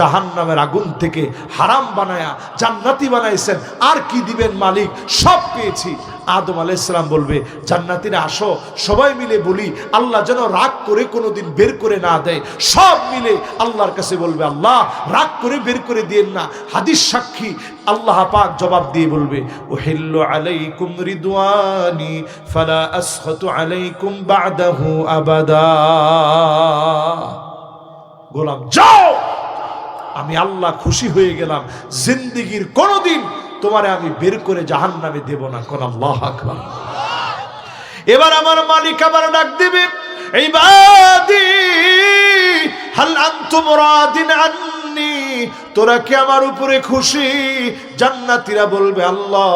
জাহান্নামের আগুন থেকে হারাম বানায়া জান্নাতি বানাইছেন, আর কি দিবেন মালিক? সব পেয়েছি। আদম আলাইহিস সালাম বলবে, জান্নাতীরা আসো, সবাই মিলে বলি, আল্লাহ যেন রাগ করে কোনোদিন বের করে না দেয়। সব মিলে আল্লাহর কাছে বলবে, আল্লাহ রাগ করে বের করে দিয়েন না। হাদিস সাক্ষী, আল্লাহ পাক জবাব দিয়ে বলবে, উহিল্লু আলাইকুম রিদওয়ানি ফালা আসখাতু আলাইকুম বা'দাহু আবাদা। গোলাম যাও, আমি আল্লাহ খুশি হয়ে গেলাম, জিন্দেগীর কোনদিন তোমারে আমি বের করে জাহান্নামে দেব না। কোন আল্লাহু আকবার। এবার আমার মালিক আবার ডাক দিবে, ইবাদি হাল আনতুম রাদিন আন্নি, তোরা কি আমার উপরে খুশি? জান্নাতীরা বলবে, আল্লাহ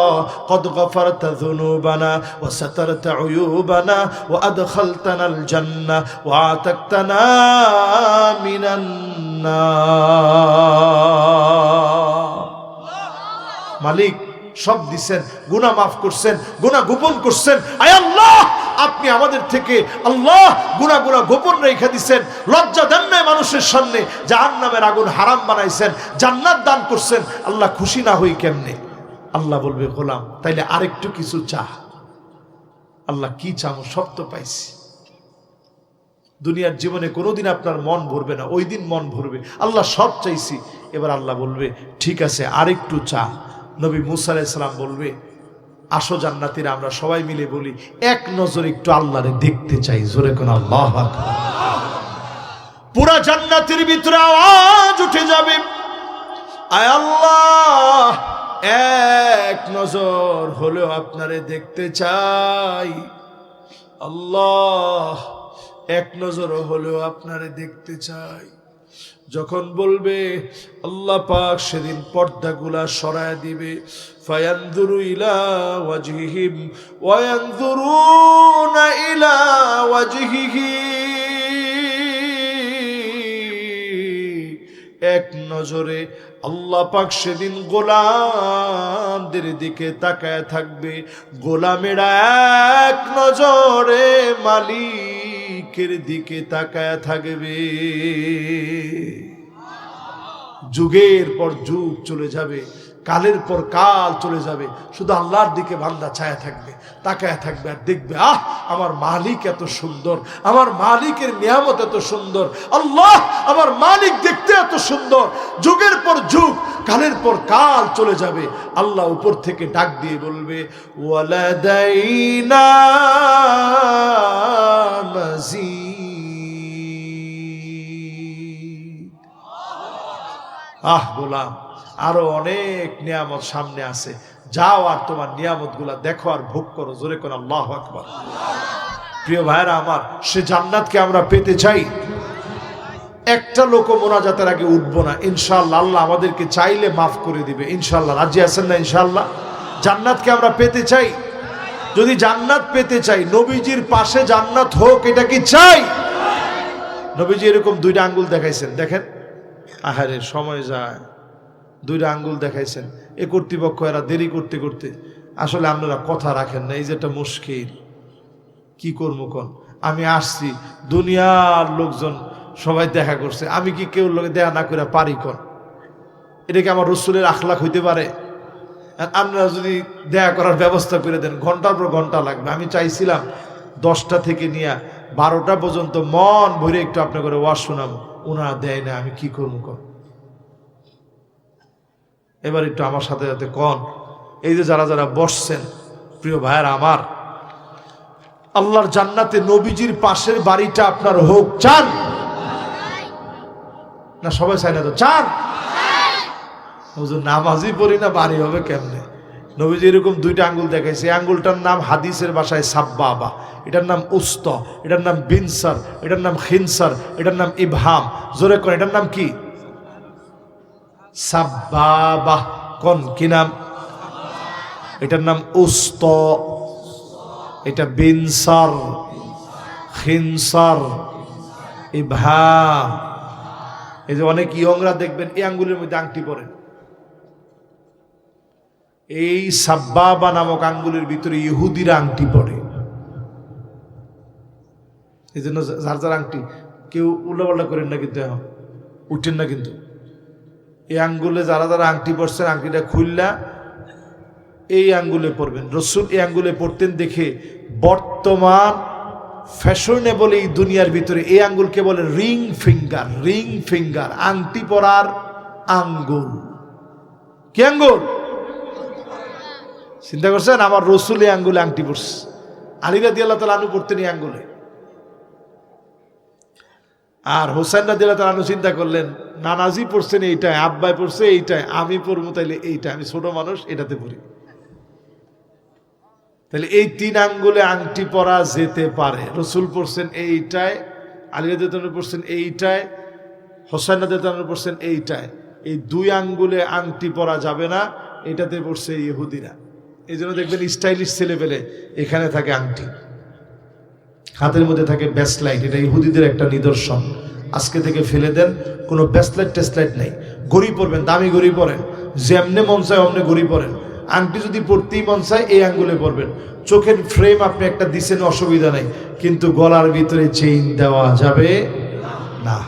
কদ গফারতা যুনুবানা ওয়া সাতারতা উয়ুবানা ওয়া আদখালতানাল জান্নাহ ওয়া আতাকতানা মিনান নার। মালিক সব দিছেন, গুনাহ মাফ করছেন, গুনাহ গোপন করছেন। আয় আল্লাহ, আপনি আমাদের থেকে আল্লাহ গুনাহগুলা গোপন রেখে দিছেন, লজ্জা দেন নাই মানুষের সামনে, জাহান্নামের আগুন হারাম বানাইছেন, জান্নাত দান করছেন। আল্লাহ খুশি না হই কেমনে? আল্লাহ বলবে, গোলাম তাইলে আরেকটু কিছু চা। আল্লাহ কি চাও? সব তো পাইছি। দুনিয়ার জীবনে কোনোদিন আপনার মন ভরবে না, ওই দিন মন ভরবে। আল্লাহ সব চাইছি। এবার আল্লাহ বলবে, ঠিক আছে আরেকটু চা। নবী মুসা আলাইহিস সালাম বলবে, আসো জান্নাতীরা, আমরা সবাই মিলে বলি, এক নজর একটু আল্লাহরে দেখতে চাই। জোরে কোন আল্লাহু আকবার। পুরা জান্নাতের ভিতরে আওয়াজ উঠে যাবে, আয় আল্লাহ, এক নজর হলেও আপনারে দেখতে চাই। আল্লাহ, এক নজর হলেও আপনারে দেখতে চাই। যখন বলবে আল্লাহ পাক, সেদিন পর্দাগুলা সরায় দিবে। ফায়ানজুরু ইলা ওয়াজহিহিম ওয়া ইয়ানজুরুনা ইলা ওয়াজহিহি, এক নজরে আল্লাহ পাক সেদিন গোলামদের দিকে তাকায় থাকবে। গোলামেরা এক নজরে মালিকের দিকে তাকায় থাকবে। যুগের পর যুগ চলে যাবে, কালের পর কাল চলে যাবে, শুধু আল্লাহর দিকে বান্দা ছায়া থাকবে, তাকায় থাকবে, আর দেখবে, আহ আমার মালিক এত সুন্দর, আমার মালিকের নিয়ামত এত সুন্দর, আল্লাহ আমার মালিক দেখতে এত সুন্দর। যুগের পর যুগ, কালের পর কাল চলে যাবে, আল্লাহ উপর থেকে ডাক দিয়ে বলবে, ওয়ালাদাইনা মাজিদ। আহ গোলাম, আরো অনেক নিয়ামত সামনে আছে, যাও আর তোমার নিয়ামত গুলা দেখো আর ভোগ করো। জোরে কোন আল্লাহু আকবার। প্রিয় ভাইরা আমার, সে জান্নাতকে আমরা পেতে চাই। একটা লোক মোনাজাতের আগে উঠবো না, ইনশাআল্লাহ আল্লাহ আমাদেরকে চাইলে মাফ করে দিবে ইনশাআল্লাহ। রাজি আছেন না ইনশাআল্লাহ? জান্নাতকে আমরা পেতে চাই। যদি জান্নাত পেতে চাই, নবীজির পাশে জান্নাত হোক, এটা কি চাই? নবীজি এরকম দুইটা আঙ্গুল দেখাইছেন, দেখেন, আহারে সময় যায়, দুইটা আঙ্গুল দেখাইছেন। এ কর্তৃপক্ষ এরা দেরি করতে করতে আসলে আপনারা কথা রাখেন না, এই যে একটা মুশকিল, কি করবো কোন? আমি আসছি, দুনিয়ার লোকজন সবাই দেখা করছে, আমি কি কেউ লোকে দেখা না করে পারি কোন? এটা কি আমার রসুলের আখলাক হইতে পারে? আপনারা যদি দেখা করার ব্যবস্থা করে দেন, ঘন্টার পর ঘন্টা লাগবে। আমি চাইছিলাম 10টা থেকে নিয়ে 12টা পর্যন্ত মন ভরে একটু আপনার করে ওয়াজ শোনাবো, ওনারা দেয় না, আমি কি করবো কন? এবার একটু আমার সাথে সাথে কন, এই যে যারা যারা বসছেন, প্রিয় ভাইয়েরা আমার, আল্লাহর জান্নাতে নবীজির পাশের বাড়িটা আপনার হোক, চান না? সবাই চায় না তো? চান? নামাজই পড়ি না, বাড়ি হবে কেমনে? নবীজি এরকম দুইটা আঙ্গুল দেখাইছে। এই আঙ্গুলটার নাম হাদিসের ভাষায় সাব্বাবা, এটার নাম উস্ত, এটার নাম বিনসার, এটার নাম খিনসার, এটার নাম ইবহাম। জোরে কোন, এটার নাম কি? সাব্বাবা। কোন কি নাম? এটার নাম উস্ত, এটা বিনসার, খিনসার, ইবহাম। এই যে অনেক ইয়ংরা দেখবেন এই আঙ্গুলের মধ্যে আংটি পরেন, এই সাব্বাবা নামক আঙ্গুলের ভিতরে ইহুদিরা আংটি পড়ে। এই জন্য যার যার আংটি, কেউ উল্টাপাল্টা করেন না কিন্তু, এখন উঠেন না কিন্তু। এই আঙ্গুলে যারা যারা আংটি পড়ছেন, আংটিটা খুললা এই আঙ্গুলে পড়বেন। রসুল এই আঙ্গুলে পড়তেন দেখে বর্তমান ফ্যাশনেবল এই দুনিয়ার ভিতরে এই আঙ্গুলকে বলে রিং ফিঙ্গার। রিং ফিঙ্গার, আংটি পরার আঙ্গুল। কি আঙ্গুল? চিন্তা করছেন? আমার রসুল এই আঙ্গুলে আংটি পড়ছে, আলী রাদিয়াল্লাহু তাআলা আনহু পড়তেন এই আঙ্গুলে, আর হোসেন রাদিয়াল্লাহু তাআলা আনহু চিন্তা করলেন, নানাজি পড়ছেন এইটাই, আব্বাই পড়ছে এইটাই, আমি পড়বো তাইলে এইটা, আমি ছোট মানুষ, এটাতে পড়ি। তাহলে এই 3 আঙ্গুলে আংটি পরা যেতে পারে। রসুল পড়ছেন এইটায়, আলী রাদিয়াল্লাহু তাআলা পড়ছেন এইটায়, হোসেন রাদিয়াল্লাহু তাআলা পড়ছেন এইটায়। এই 2 আঙ্গুলে আংটি পরা যাবে না, এটাতে পড়ছে ইহুদিরা। এই জন্য দেখবেন স্টাইলিশ ছেলে পেলে এখানে থাকে আংটি, হাতের মধ্যে থাকে ব্যাসলাইট। এটা ইহুদিদের একটা নিদর্শন। আজকে থেকে ফেলে দেন, কোনো ব্যাসলাইট টেসলাইট নেই। ঘড়ি পরবেন, দামি ঘড়ি পরেন, যেমনে মন চায় অমনে ঘড়ি পরেন। আংটি যদি পড়তেই মন চায় এই আঙ্গুলে পরবেন। চোখের ফ্রেম আপনি একটা দিচ্ছেন, অসুবিধা নেই, কিন্তু গলার ভিতরে চেইন দেওয়া যাবে না।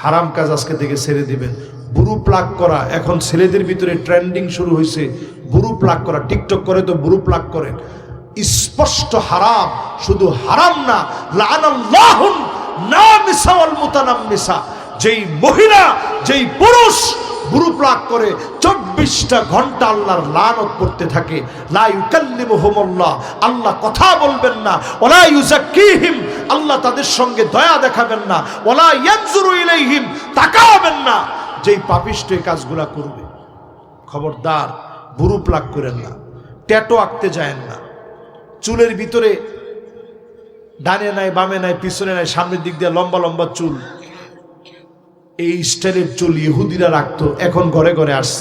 হারাম কাজ আজকে থেকে ছেড়ে দিবেন। বুরু প্লাগ করা এখন ছেলেদের ভিতরে ট্রেন্ডিং শুরু হয়েছে, বুরু প্লাগ করা। টিকটক করে তো বুরু প্লাগ করেন, স্পষ্ট হারাম। শুধু হারাম না, লাআনাল্লাহুন নামিসা ওয়াল মুতানাম্মিসা। যেই মহিলা, যেই পুরুষ বুরু প্লাগ করে 24টা ঘন্টা আল্লাহর লানত পড়তে থাকে। লা ইউকাল্লিমুহুমুল্লাহ, আল্লাহ কথা বলবেন না। ওয়ালা ইউযাক্কিহিম, আল্লাহ তাদের সঙ্গে দয়া দেখাবেন না। ওয়ালা ইয়ানজুরু ইলাইহিম, তাকাবেন না। যেই পাপিষ্ঠ এই কাজগুলা করবে, খবরদার বুরু প্লাগ করেন না। ট্যাটু আঁকতে যায়েন না। চুলের ভিতরে ডানে নাই, বামে নাই, পিছনে নাই, সামনের দিক দিয়ে লম্বা লম্বা চুল, এই স্টাইলের চুল ইহুদিরা রাখতো, এখন ঘরে ঘরে আসছে।